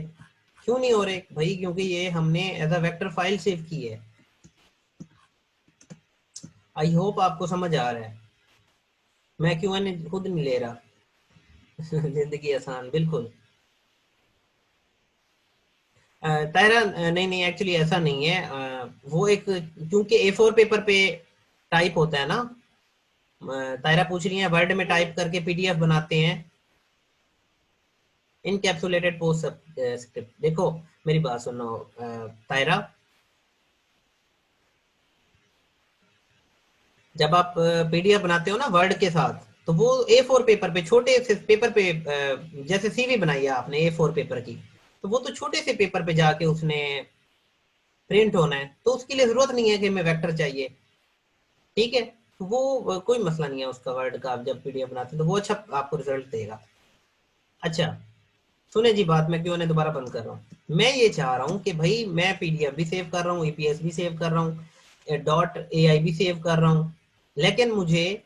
क्यों नहीं हो रहे भाई? क्योंकि ये हमने as a vector file save की है। आई होप आपको समझ आ रहा है। मैं क्यों खुद नहीं ले रहा जिंदगी आसान बिल्कुल। तायरा नहीं नहीं, एक्चुअली ऐसा नहीं है। वो एक, क्योंकि ए4 पेपर पे टाइप होता है ना। तायरा पूछ रही है वर्ड में टाइप करके पीडीएफ बनाते हैं, इनकैप्सुलेटेड पोस्ट स्क्रिप्ट। देखो मेरी बात सुनो तायरा, जब आप पीडीएफ बनाते हो ना वर्ड के साथ, तो वो ए4 पेपर पे, छोटे से पेपर पे, जैसे सीवी बनाई है आपने ए4 पेपर की, तो वो तो छोटे से पेपर पे जाके उसने प्रिंट होना है, तो उसके लिए जरूरत नहीं है कि हमें वेक्टर चाहिए। ठीक है, तो वो कोई मसला नहीं है उसका, वर्ड का आप जब पीडीएफ बनाते हैं तो वो अच्छा आपको रिजल्ट देगा। अच्छा सुने जी बात, मैं क्यों ने दोबारा बंद कर रहा हूँ। मैं ये चाह रहा हूँ कि भाई मैं पीडीएफ भी सेव कर रहा हूँ, ईपीएस भी सेव कर रहा हूँ, डॉट एआई भी सेव कर रहा हूँ, लेकिन मुझे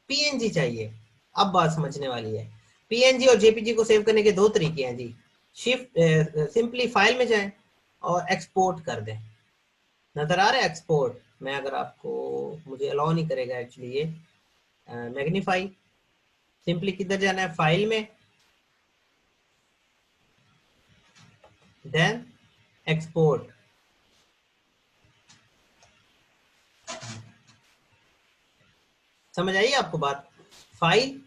पीएनजी चाहिए। अब बात समझने वाली है। पीएनजी और जेपीजी को सेव करने के दो तरीके हैं जी। शिफ्ट सिंपली फाइल में जाएं और एक्सपोर्ट कर दें। नजर आ रहा है एक्सपोर्ट? मैं अगर आपको, मुझे अलाउ नहीं करेगा एक्चुअली ये मैग्नीफाई। सिंपली किधर जाना है, फाइल में, देन एक्सपोर्ट। समझ आई आपको बात? File,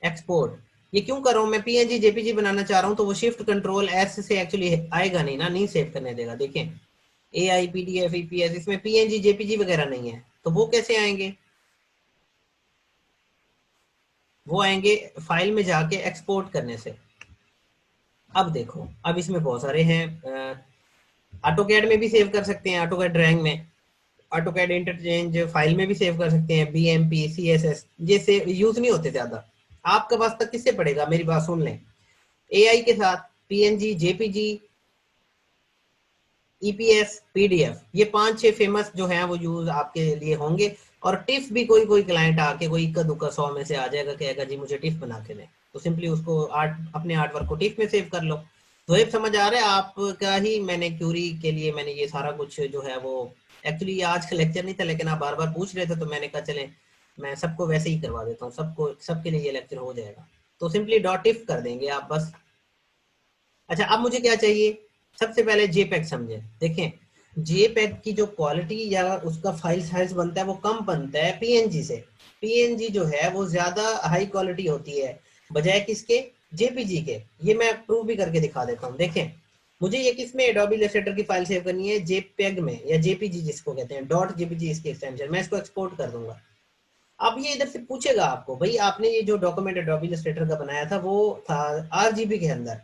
export. ये क्यों कर रहा हूं मैं, पीएनजी जेपीजी बनाना चाह रहा हूं तो वो शिफ्ट कंट्रोल एस से एक्चुअली आएगा नहीं ना, नहीं सेव करने देगा। देखें ए आई पीडीएफ ईपीएस, इसमें पीएनजी जेपीजी वगैरह नहीं है, तो वो कैसे आएंगे? वो आएंगे फाइल में जाके एक्सपोर्ट करने से। अब देखो, अब इसमें बहुत सारे हैं, ऑटोकैड में भी सेव कर सकते हैं, ऑटोकैड ड्राइंग में, ऑटोकैड इंटरचेंज फाइल में भी सेव कर सकते हैं, बीएमपी सीएसएस, ये से यूज नहीं होते ज्यादा। आपका वास्ता किससे पड़ेगा, मेरी बात सुन लें, एआई के साथ पीएनजी जेपीजी ईपीएस पीडीएफ, ये 5-6 फेमस जो हैं वो यूज आपके लिए होंगे। और टिफ भी कोई कोई क्लाइंट आके कोई इक्का दुक्का 100 में से आ जाएगा, कहेगा जी मुझे टिफ बना के दें, तो सिंपली उसको आर्ट, अपने आर्ट वर्क को टिफ में सेव कर लो। तो ये समझ आ रहा है आपका ही, मैंने क्यूरी के लिए मैंने ये सारा कुछ जो है वो, एक्चुअली ये आज का लेक्चर नहीं था लेकिन आप बार बार पूछ रहे थे तो मैंने कहा चले मैं सबको वैसे ही करवा देता हूँ, सबको सबके लिए ये लेक्चर हो जाएगा। तो सिंपली डॉट टिफ कर देंगे आप बस। अच्छा अब मुझे क्या चाहिए, सबसे पहले जेपैग समझे। देखें जेपैग की जो क्वालिटी या उसका फाइल साइज बनता है वो कम बनता है पीएनजी से। पीएनजी जो है वो ज्यादा हाई क्वालिटी होती है बजाय किसके, जेपीजी के। ये मैं प्रूव भी करके दिखा देता हूँ। देखें मुझे ये किसमें, एडोबी इलस्ट्रेटर की फाइल सेव करनी है, जेपैग में या जेपीजी जिसको कहते हैं, डॉट जेपीजी इसकी एक्सटेंशन, मैं इसको एक्सपोर्ट कर दूंगा। अब ये इधर से पूछेगा आपको, भाई आपने ये जो डॉक्यूमेंट एडोबी इलस्ट्रेटर का बनाया था वो था आरजीबी के अंदर,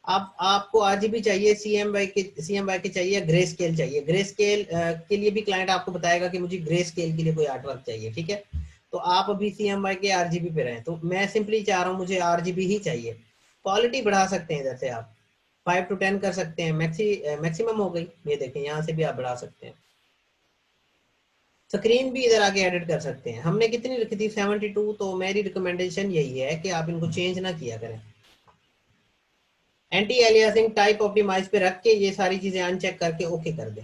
आप आपको आरजीबी चाहिए, सीएमवाई के चाहिए, ग्रे स्केल चाहिए। ग्रे स्केल के लिए भी क्लाइंट आपको बताएगा कि मुझे ग्रे स्केल के लिए कोई आर्ट वर्क चाहिए, ठीक है। तो आप अभी सीएमवाई के आरजीबी पे रहे, तो मैं सिंपली चाह रहा हूँ मुझे आरजीबी ही चाहिए। क्वालिटी बढ़ा सकते हैं इधर से आप, 5 to 10 कर सकते हैं, मैक्सिमम हो गई। ये देखें यहाँ से भी आप बढ़ा सकते हैं, स्क्रीन भी इधर आके एडिट कर सकते हैं। हमने कितनी रखी थी, 72, तो मेरी रिकमेंडेशन यही है कि आप इनको चेंज ना किया करें। एंटी एलियासिंग टाइप ऑप्टिमाइज पे रख के ये सारी चीजें अनचेक करके ओके कर दें।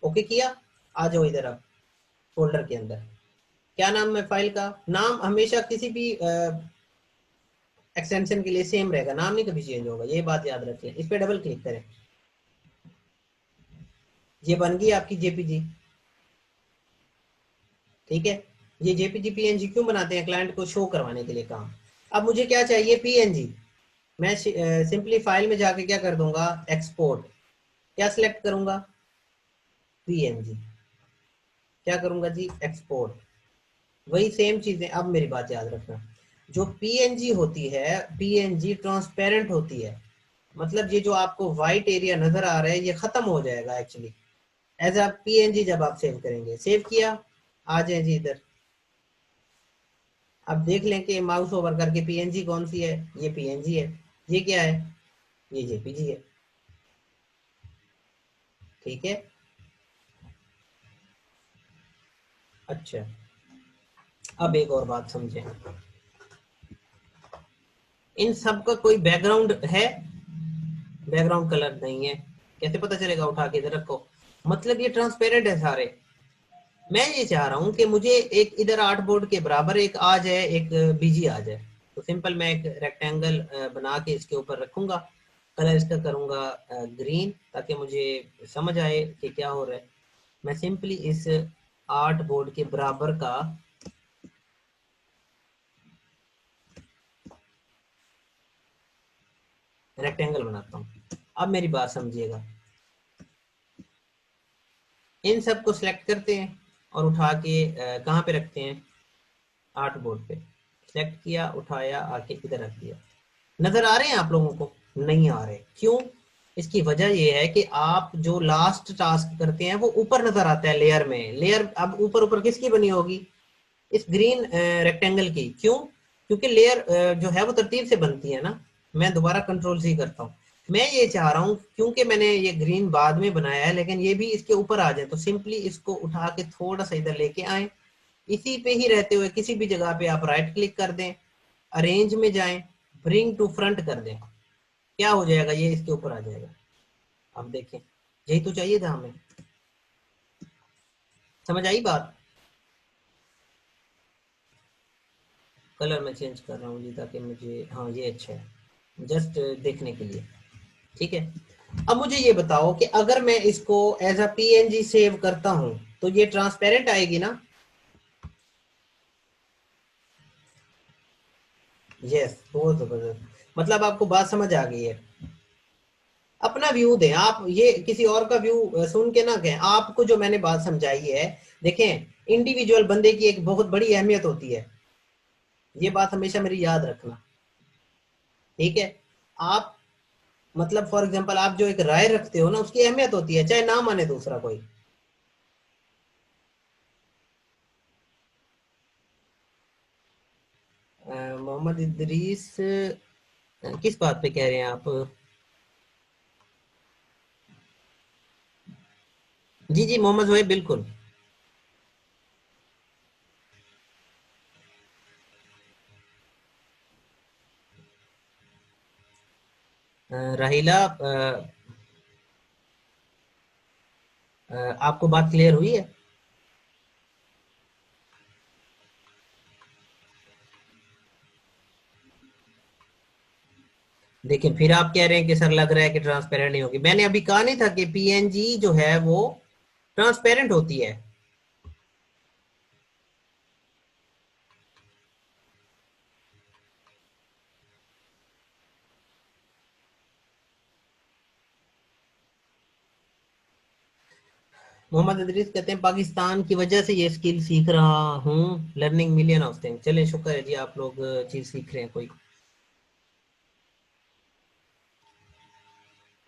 ओके किया, आ जाओ इधर अब फोल्डर के अंदर। क्या नाम है फाइल का, नाम हमेशा किसी भी एक्सटेंशन के लिए सेम रहेगा, नाम नहीं कभी चेंज होगा, ये बात याद रखें। इस पे डबल क्लिक करें, ये बन गई आपकी जेपीजी, ठीक है। ये जेपीजी पीएनजी क्यों बनाते हैं, क्लाइंट को शो करवाने के लिए काम। अब मुझे क्या चाहिए, पीएनजी। मैं सिंपली फाइल में जाके क्या कर दूंगा, एक्सपोर्ट। क्या सिलेक्ट करूंगा, पीएनजी। क्या करूंगा जी, एक्सपोर्ट। वही सेम चीजें। अब मेरी बात याद रखना, जो पीएनजी होती है, पीएनजी ट्रांसपेरेंट होती है, मतलब ये जो आपको व्हाइट एरिया नजर आ रहा है ये खत्म हो जाएगा एक्चुअली एज अ पीएनजी जब आप सेव करेंगे। सेव किया, आ जाए जी इधर। अब देख लें कि माउस ओवर करके पीएनजी कौन सी है, ये पीएनजी है। ये क्या है, ये जेपीजी है, ठीक है। अच्छा अब एक और बात समझें, इन सब का कोई बैकग्राउंड है, बैकग्राउंड कलर नहीं है, कैसे पता चलेगा, उठा के इधर रखो, मतलब ये ट्रांसपेरेंट है सारे। मैं ये चाह रहा हूँ कि मुझे एक इधर आर्ट बोर्ड के बराबर एक आ जाए, एक बीजी आ जाए। तो सिंपल मैं एक रेक्टेंगल बना के इसके ऊपर रखूंगा, कलर इसका करूंगा ग्रीन, ताकि मुझे समझ आए कि क्या हो रहा है। मैं सिंपली इस आर्ट बोर्ड के बराबर का रेक्टेंगल बनाता हूँ। अब मेरी बात समझिएगा, इन सब को सिलेक्ट करते हैं और उठा के कहाँ पे रखते हैं, आर्ट बोर्ड पे। सिलेक्ट किया, उठाया, आके इधर रख दिया। नजर आ रहे हैं आप लोगों को, नहीं आ रहे, क्यों? इसकी वजह यह है कि आप जो लास्ट टास्क करते हैं वो ऊपर नजर आता है लेयर में। लेयर अब ऊपर ऊपर किसकी बनी होगी, इस ग्रीन रेक्टेंगल की। क्यों? क्योंकि लेयर जो है वो तरतीब से बनती है ना। मैं दोबारा कंट्रोल सी करता हूँ। मैं ये चाह रहा हूँ, क्योंकि मैंने ये ग्रीन बाद में बनाया है, लेकिन ये भी इसके ऊपर आ जाए, तो सिंपली इसको उठा के थोड़ा सा इधर लेके आए। इसी पे ही रहते हुए किसी भी जगह पे आप राइट क्लिक कर दें, अरेंज में जाएं, ब्रिंग टू फ्रंट कर दें, क्या हो जाएगा, ये इसके ऊपर आ जाएगा। अब देखें, यही तो चाहिए था हमें। समझ आई बात? कलर मैं चेंज कर रहा हूँ जी, ताकि मुझे, हाँ ये अच्छा है, जस्ट देखने के लिए। ठीक है, अब मुझे ये बताओ कि अगर मैं इसको एज अ पीएनजी सेव करता हूं तो ये ट्रांसपेरेंट आएगी ना? यस, बहुत जबरदस्त, मतलब आपको बात समझ आ गई है। अपना व्यू दें आप, ये किसी और का व्यू सुन के ना कहें, आपको जो मैंने बात समझाई है। देखें, इंडिविजुअल बंदे की एक बहुत बड़ी अहमियत होती है, ये बात हमेशा मेरी याद रखना। ठीक है, आप, मतलब फॉर एग्जांपल आप जो एक राय रखते हो ना, उसकी अहमियत होती है, चाहे ना माने दूसरा कोई। मोहम्मद इदरीस, किस बात पे कह रहे हैं आप? जी जी, मोहम्मद जोहेब, बिल्कुल। राहिला, आपको बात क्लियर हुई है? देखिए, फिर आप कह रहे हैं कि सर लग रहा है कि ट्रांसपेरेंट नहीं होगी। मैंने अभी कहा नहीं था कि पीएनजी जो है वो ट्रांसपेरेंट होती है? मोहम्मद इदरीस कहते हैं पाकिस्तान की वजह से ये स्किल सीख रहा हूँ, लर्निंग मिलियन ऑफ थिंग्स। चलिए, शुक्र है जी, आप लोग चीज सीख रहे हैं कोई।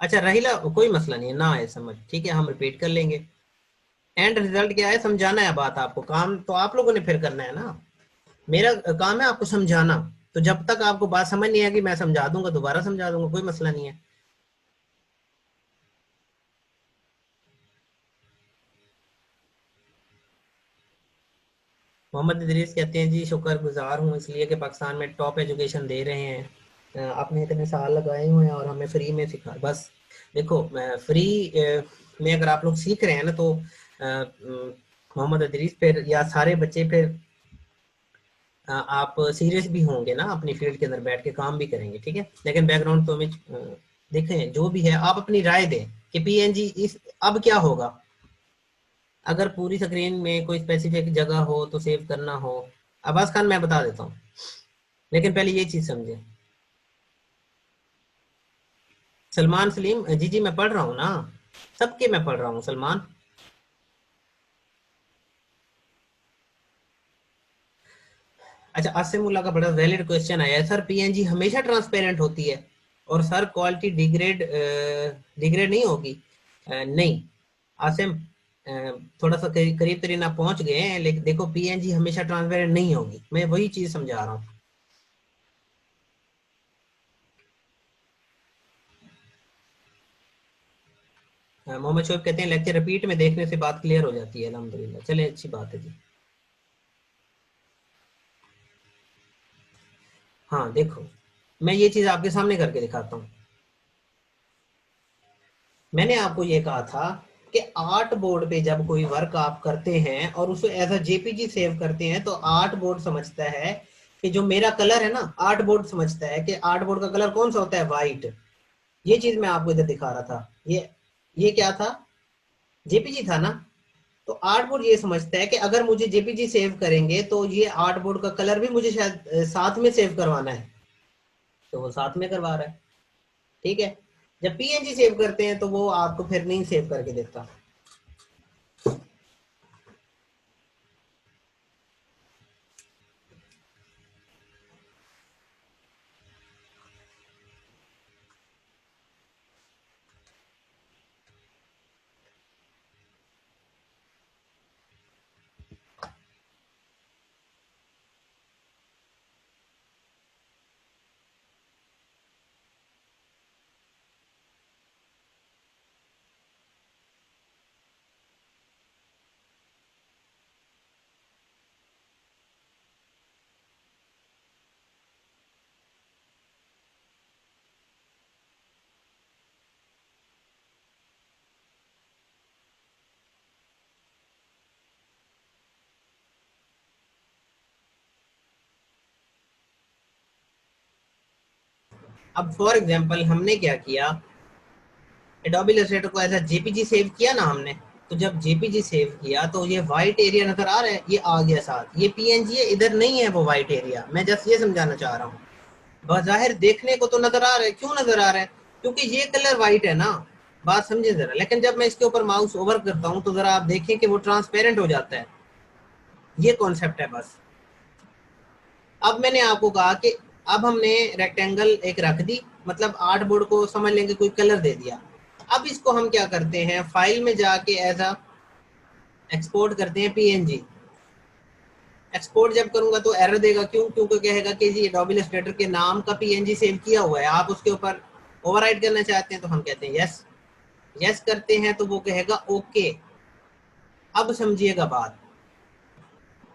अच्छा रहीला, कोई मसला नहीं है, ना आए समझ, ठीक है, हम रिपीट कर लेंगे। एंड रिजल्ट क्या है, समझाना है बात आपको, काम तो आप लोगों ने फिर करना है ना। मेरा काम है आपको समझाना। तो जब तक आपको बात समझ नहीं आएगी, मैं समझा दूंगा, दोबारा समझा दूंगा, कोई मसला नहीं है। मोहम्मद इदरीस कहते हैं जी, शुक्रगुजार हूँ इसलिए कि पाकिस्तान में टॉप एजुकेशन दे रहे हैं। आपने इतने साल लगाए हुए हैं और हमें फ्री में सिखा, बस। देखो, फ्री में अगर आप लोग सीख रहे हैं ना, तो मोहम्मद इदरीस फिर या सारे बच्चे फिर आप सीरियस भी होंगे ना, अपनी फील्ड के अंदर बैठ के काम भी करेंगे। ठीक है, लेकिन बैकग्राउंड तो हमें देखें, जो भी है आप अपनी राय दें कि पीएनजी इस, अब क्या होगा अगर पूरी स्क्रीन में कोई स्पेसिफिक जगह हो तो सेव करना हो। अब्बास खान, मैं बता देता हूँ, लेकिन पहले ये चीज समझे। सलमान सलीम, जी जी, मैं पढ़ रहा हूँ ना, सबके मैं पढ़ रहा हूँ सलमान। अच्छा, आसिमुल्ला का बड़ा वैलिड क्वेश्चन आया है, सर पीएनजी हमेशा ट्रांसपेरेंट होती है और सर क्वालिटी डिग्रेड डिग्रेड नहीं होगी? नहीं आसिम, थोड़ा सा करीब तरीन आप पहुंच गए हैं, लेकिन देखो, पीएनजी हमेशा ट्रांसपेरेंट नहीं होगी, मैं वही चीज समझा रहा हूँ। मोहम्मद शोएब कहते हैं लेक्चर रिपीट में देखने से बात क्लियर हो जाती है, अल्हम्दुलिल्लाह, चले अच्छी बात है जी। हाँ देखो, मैं ये चीज आपके सामने करके दिखाता हूँ। मैंने आपको ये कहा था कि आर्ट बोर्ड पे जब कोई वर्क आप करते हैं और उसे एज अ जेपीजी सेव करते हैं, तो आर्ट बोर्ड समझता है कि जो मेरा कलर है ना, आर्ट बोर्ड समझता है कि आर्ट बोर्ड का कलर कौन सा होता है, व्हाइट। ये चीज मैं आपको इधर दिखा रहा था। ये क्या था, जेपीजी था ना। तो आर्ट बोर्ड ये समझता है कि अगर मुझे जेपीजी सेव करेंगे तो ये आर्ट बोर्ड का कलर भी मुझे शायद साथ में सेव करवाना है, तो वो साथ में करवा रहा है। ठीक है, जब पीएनजी सेव करते हैं तो वो आपको फिर नहीं सेव करके देता। अब फॉर एग्जांपल हमने क्या किया, एडोबी इलस्ट्रेटर को ऐसा जेपीजी सेव किया ना हमने, तो जब जेपीजी सेव किया तो ये वाइट एरिया नजर आ रहा है, ये आ गया साथ, ये पीएनजी है, इधर नहीं है वो वाइट एरिया। मैं जस्ट ये समझाना चाह रहा हूँ, बाहिर देखने को तो नजर आ रहा है, क्यों नजर आ रहा है, क्योंकि ये कलर वाइट है ना, बात समझे जरा। लेकिन जब मैं इसके ऊपर माउस ओवर करता हूँ तो जरा आप देखें कि वो ट्रांसपेरेंट हो जाता है, ये कॉन्सेप्ट है बस। अब मैंने आपको कहा कि अब हमने रेक्टेंगल एक रख दी, मतलब आर्ट बोर्ड को समझ लेंगे कोई कलर दे दिया। अब इसको हम क्या करते हैं, फाइल में जाके एज अ एक्सपोर्ट करते हैं पीएनजी। एक्सपोर्ट जब करूंगा तो एरर देगा, क्यों, क्योंकि कहेगा कि जी एडोबी इलस्ट्रेटर के नाम का पीएनजी सेव किया हुआ है, आप उसके ऊपर ओवरराइट करना चाहते हैं, तो हम कहते हैं यस। यस करते हैं तो वो कहेगा ओके। अब समझिएगा बात,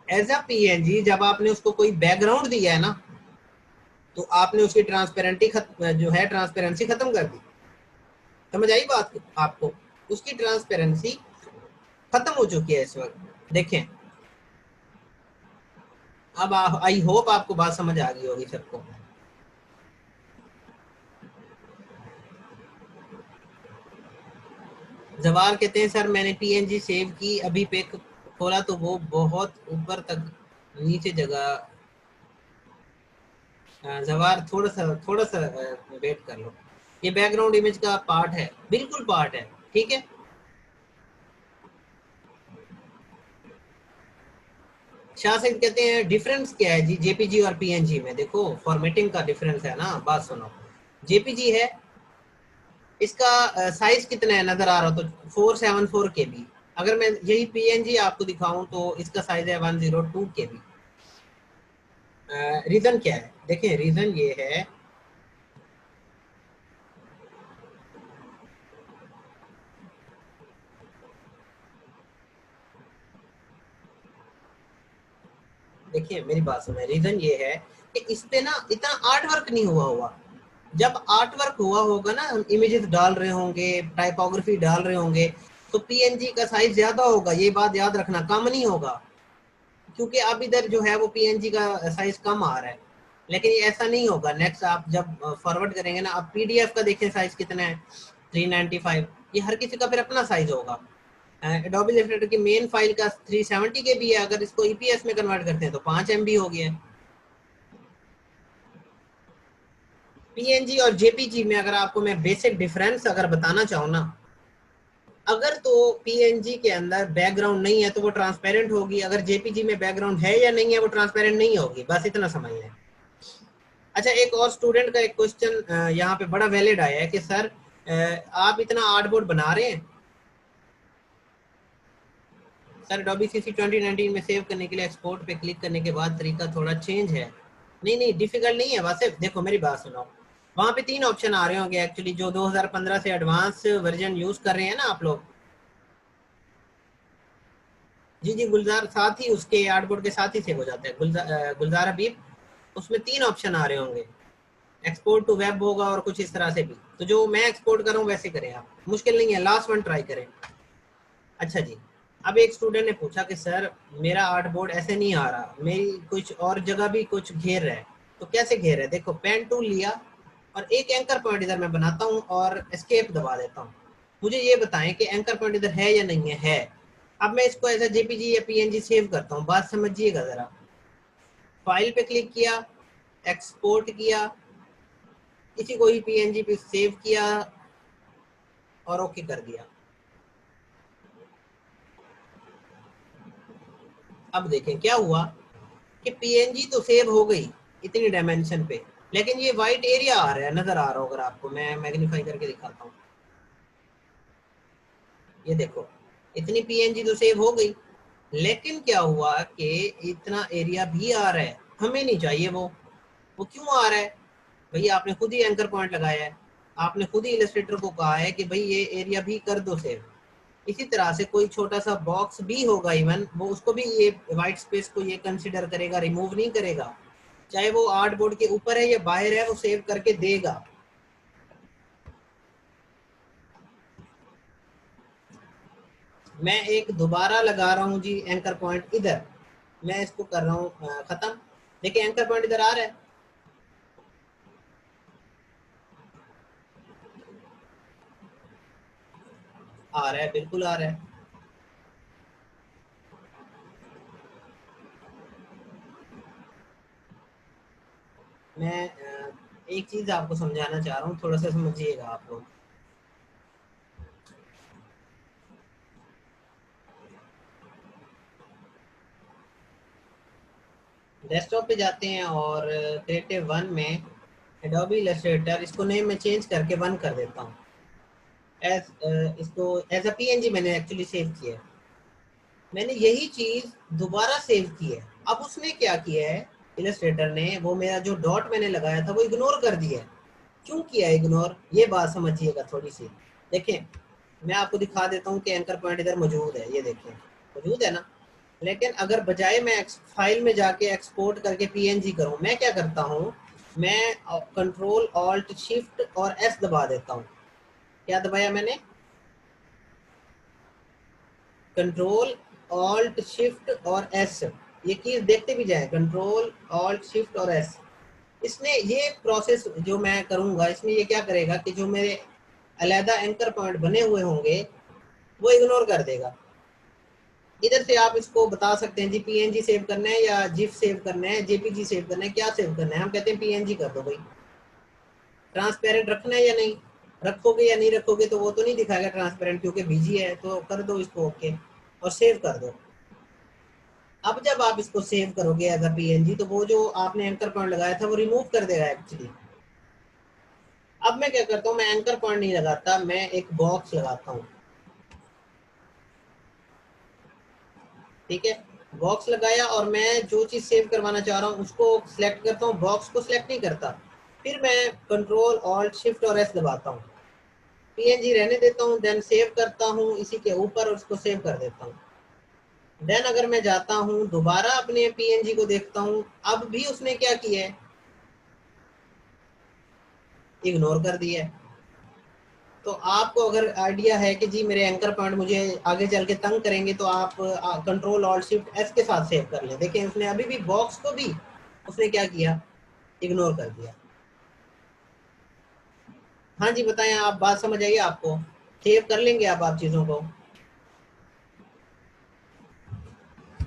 एज अ पीएनजी जब आपने उसको कोई बैकग्राउंड दिया है ना, तो आपने उसकी जो है ट्रांसपेरेंसी खत्म कर दी। समझ आई बात आपको, उसकी ट्रांसपेरेंसी खत्म हो चुकी है इस वक्त। देखें, अब आई होप आपको बात समझ आ गई होगी सबको। जवार कहते हैं सर मैंने पीएनजी सेव की, अभी पे खोला तो वो बहुत ऊपर तक नीचे जगह। जवार थोड़ा सा वेट कर लो, ये बैकग्राउंड इमेज का पार्ट है, बिल्कुल पार्ट है, ठीक है। शाह सिंह कहते हैं डिफरेंस क्या है जी जेपीजी और पीएनजी में, देखो फॉर्मेटिंग का डिफरेंस है ना, बात सुनो। जेपीजी है, इसका साइज कितना है नजर आ रहा हो तो 474 केबी। अगर मैं यही पीएनजी आपको दिखाऊं तो इसका साइज है 102 केबी। रीजन क्या है, देखें रीजन ये है, देखिए मेरी बात सुने, रीजन ये है कि इस पे ना इतना आर्ट वर्क नहीं हुआ हुआ। जब आर्ट वर्क हुआ होगा ना, हम इमेजेस डाल रहे होंगे, टाइपोग्राफी डाल रहे होंगे, तो पीएनजी का साइज ज्यादा होगा, ये बात याद रखना, कम नहीं होगा। क्योंकि अब इधर जो है वो पीएनजी का साइज कम आ रहा है, लेकिन ये ऐसा नहीं होगा। नेक्स्ट आप जब फॉरवर्ड करेंगे ना, आप पीडीएफ का देखें साइज कितना है, 395। ये हर किसी का फिर अपना साइज होगा। एडोबी इलस्ट्रेटर की मेन फाइल का 370 के भी है, अगर इसको ईपीएस में कन्वर्ट करते हैं तो 5 MB हो गया। पीएनजी और जेपीजी में अगर आपको मैं बेसिक डिफरेंस अगर बताना चाहूँ ना, अगर तो पीएनजी के अंदर बैकग्राउंड नहीं है तो वो ट्रांसपेरेंट होगी, अगर जेपीजी में बैकग्राउंड है या नहीं है वो ट्रांसपेरेंट नहीं होगी, बस इतना समझ लें। अच्छा, एक और स्टूडेंट का एक क्वेश्चन यहाँ पे बड़ा वैलिड आया है कि सर आप इतना आर्टबोर्ड बना रहे हैं, सर डॉबी सीसी 2019 में सेव करने के लिए एक्सपोर्ट पे क्लिक करने के बाद तरीका थोड़ा चेंज है। नहीं नहीं, डिफिकल्ट नहीं है, वैसे देखो मेरी बात सुनो, वहाँ पे 3 ऑप्शन आ रहे होंगे एक्चुअली, जो 2015 से एडवांस वर्जन यूज कर रहे हैं ना आप लोग। जी जी, गुलजार साथ ही उसके आर्टबोर्ड के साथ ही सेव हो जाता है, गुलजार हबीब। उसमें 3 ऑप्शन आ रहे होंगे, एक्सपोर्ट टू वेब होगा और कुछ इस तरह से भी। तो जो मैं एक्सपोर्ट कर रहा हूँ वैसे करें आप, मुश्किल नहीं है, लास्ट वन ट्राई करें। अच्छा जी, अब एक स्टूडेंट ने पूछा कि सर मेरा आर्ट बोर्ड ऐसे नहीं आ रहा, मेरी कुछ और जगह भी कुछ घेर रहा है, तो कैसे घेर रहा है। देखो पेन टूल लिया और एक एंकर पॉइंट इधर मैं बनाता हूँ और एस्केप दबा देता हूँ। मुझे ये बताएं कि एंकर पॉइंट इधर है या नहीं है। अब मैं इसको एज जेपीजी या पीएनजी सेव करता हूँ, बात समझिएगा जरा। फाइल पे क्लिक किया, एक्सपोर्ट किया, इसी को ही पीएनजी पे सेव किया और ओके कर दिया। अब देखें क्या हुआ कि पीएनजी तो सेव हो गई इतनी डायमेंशन पे, लेकिन ये वाइट एरिया आ रहा है, नजर आ रहा होगा आपको, मैं मैग्नीफाई करके दिखाता हूँ। ये देखो, इतनी पीएनजी तो सेव हो गई, लेकिन क्या हुआ कि इतना एरिया भी आ रहा है, हमें नहीं चाहिए वो क्यों आ रहा है। भैया आपने खुद ही एंकर पॉइंट लगाया है, आपने खुद ही इलस्ट्रेटर को कहा है कि भाई ये एरिया भी कर दो सेव। इसी तरह से कोई छोटा सा बॉक्स भी होगा इवन, वो उसको भी ये वाइट स्पेस को ये कंसिडर करेगा, रिमूव नहीं करेगा, चाहे वो आर्ट बोर्ड के ऊपर है या बाहर है, वो सेव करके देगा। मैं एक दोबारा लगा रहा हूँ जी एंकर पॉइंट इधर, मैं इसको कर रहा हूँ खत्म। देखिए एंकर पॉइंट इधर आ रहा है, आ रहा है, बिल्कुल आ रहा है। मैं एक चीज आपको समझाना चाह रहा हूँ, थोड़ा सा समझिएगा आप लोग। डेस्कटॉप पे जाते हैं और क्रिएटिव वन में एडोबी इलस्ट्रेटर, इसको नेम में चेंज करके वन कर देता हूँ। इसको एज अ पीएनजी मैंने एक्चुअली सेव किया है। मैंने यही चीज दोबारा सेव की है। अब उसने क्या किया है, इलस्ट्रेटर ने वो मेरा जो डॉट मैंने लगाया था वो इग्नोर कर दिया है। क्यों किया इग्नोर, ये बात समझिएगा थोड़ी सी। देखें, मैं आपको दिखा देता हूँ कि एंकर पॉइंट इधर मौजूद है, ये देखें मौजूद है ना। लेकिन अगर बजाय मैं फाइल में जाके एक्सपोर्ट करके पीएनजी करूँ, मैं क्या करता हूँ, मैं कंट्रोल ऑल्ट शिफ्ट और एस दबा देता हूँ। क्या दबाया मैंने, कंट्रोल ऑल्ट शिफ्ट और एस, ये कीज देखते भी जाए, कंट्रोल ऑल्ट शिफ्ट और एस। इसने ये प्रोसेस जो मैं करूंगा, इसमें ये क्या करेगा कि जो मेरे अलहदा एंकर पॉइंट बने हुए होंगे वो इग्नोर कर देगा। इधर से आप इसको बता सकते हैं जी पीएनजी सेव करना है या जिफ सेव करना है, जेपीजी सेव करना है, क्या सेव करना है। हम कहते हैं पीएनजी कर दो भाई। ट्रांसपेरेंट रखना है या नहीं, रखोगे या नहीं रखोगे तो वो तो नहीं दिखाएगा ट्रांसपेरेंट, क्योंकि बीजी है, तो कर दो इसको ओके और सेव कर दो। अब जब आप इसको सेव करोगे एज अ पीएनजी, तो वो जो आपने एंकर पॉइंट लगाया था वो रिमूव कर देगा एक्चुअली। अब मैं क्या करता हूँ, मैं एंकर पॉइंट नहीं लगाता, मैं एक बॉक्स लगाता हूँ। ठीक है, बॉक्स लगाया और मैं जो चीज सेव करवाना चाह रहा हूँ उसको सिलेक्ट करता हूँ, बॉक्स को सिलेक्ट नहीं करता। फिर मैं कंट्रोल ऑल्ट शिफ्ट और एस दबाता हूँ, पीएनजी रहने देता हूँ, देन सेव करता हूँ इसी के ऊपर और उसको सेव कर देता हूँ। देन अगर मैं जाता हूँ दोबारा अपने पीएनजी को देखता हूँ, अब भी उसने क्या किया है, इग्नोर कर दिया है। तो आपको अगर आइडिया है कि जी मेरे एंकर पॉइंट मुझे आगे चल के तंग करेंगे, तो आप कंट्रोल ऑल्ट शिफ्ट एस के साथ सेव कर लें। देखिए उसने अभी भी बॉक्स को भी उसने क्या किया, इग्नोर कर दिया। हाँ जी बताएं, आप बात समझ आइए आपको, सेव कर लेंगे आप चीज़ों को।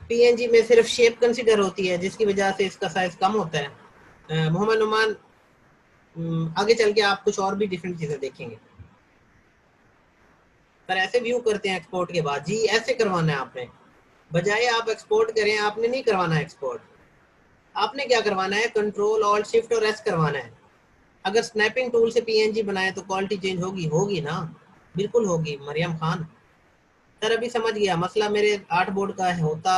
पीएनजी में सिर्फ शेप कंसीडर होती है, जिसकी वजह से इसका साइज कम होता है। मोहम्मद नुमान, आगे चल के आप कुछ और भी डिफरेंट चीज़ें देखेंगे। पर ऐसे व्यू करते हैं एक्सपोर्ट के बाद, जी ऐसे करवाना है आपने, बजाय आप एक्सपोर्ट करें, आपने नहीं करवाना एक्सपोर्ट। आपने क्या करवाना है, कंट्रोल ऑल्ट शिफ्ट और एस करवाना है। अगर स्नैपिंग टूल से पीएनजी बनाए तो क्वालिटी चेंज होगी, होगी ना, बिल्कुल होगी मरियम खान। सर अभी समझ गया, मसला मेरे आर्ट बोर्ड का होता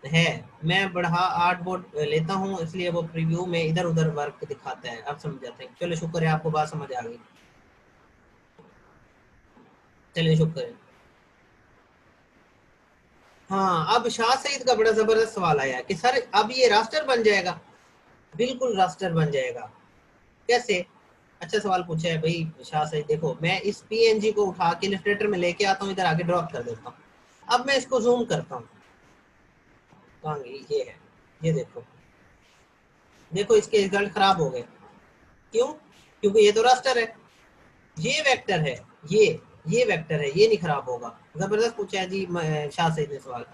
है, मैं बढ़ा आर्ट बोर्ड लेता हूँ, इसलिए वो प्रीव्यू में इधर उधर वर्क दिखाता है। अब समझ जाते हैं, चलो शुक्र है आपको बात समझ आ गई। चलिए शुक्र है। हाँ, अब शाह सईद का बड़ा जबरदस्त सवाल आया कि सर अब ये रास्टर बन जाएगा। बिल्कुल रास्टर बन जाएगा। कैसे, अच्छा सवाल पूछा है भाई शाह सईद। देखो मैं इस पीएनजी को उठा के इलस्ट्रेटर में लेके आता हूँ, इधर आगे ड्रॉप कर देता हूँ। अब मैं इसको जूम करता हूँ, कहाँ गई, ये है, ये देखो, देखो इसके रिजल्ट खराब हो गए। क्यों, क्योंकि ये तो रास्टर है, ये वेक्टर है, ये ये वेक्टर है, ये नहीं खराब होगा। जबरदस्त पूछा है जी शाह सईद ने सवाल,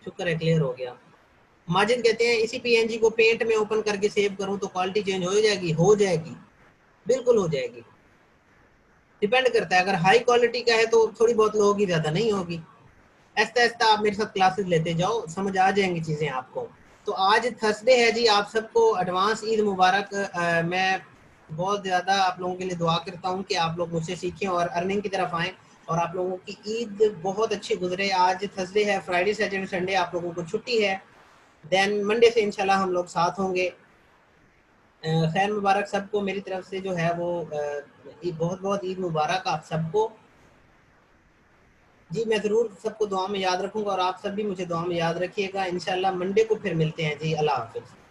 शुक्र है क्लियर हो गया। माजिद कहते हैं इसी पीएनजी को पेंट में ओपन करके सेव करूं तो क्वालिटी चेंज हो जाएगी, हो जाएगी, बिल्कुल हो जाएगी। डिपेंड करता है, अगर हाई क्वालिटी का है तो थोड़ी बहुत लो होगी, ज्यादा नहीं होगी। ऐसा ऐसा आप मेरे साथ क्लासेस लेते जाओ, समझ आ जाएंगी चीजें आपको। तो आज थर्सडे है जी, आप सबको एडवांस ईद मुबारक। मैं बहुत ज़्यादा आप लोगों के लिए दुआ करता हूँ कि आप लोग मुझसे सीखें और अर्निंग की तरफ आएँ और आप लोगों की ईद बहुत अच्छी गुजरे। आज थर्सडे है, फ्राइडे सैटरडे संडे आप लोगों को छुट्टी है, देन मंडे से इंशाल्लाह हम लोग साथ होंगे। खैर मुबारक सबको मेरी तरफ से जो है वो बहुत बहुत ईद मुबारक आप सबको। जी मैं ज़रूर सबको दुआ में याद रखूंगा और आप सब भी मुझे दुआ में याद रखिएगा। इंशाल्लाह मंडे को फिर मिलते हैं जी, अल्लाह हाफिज़।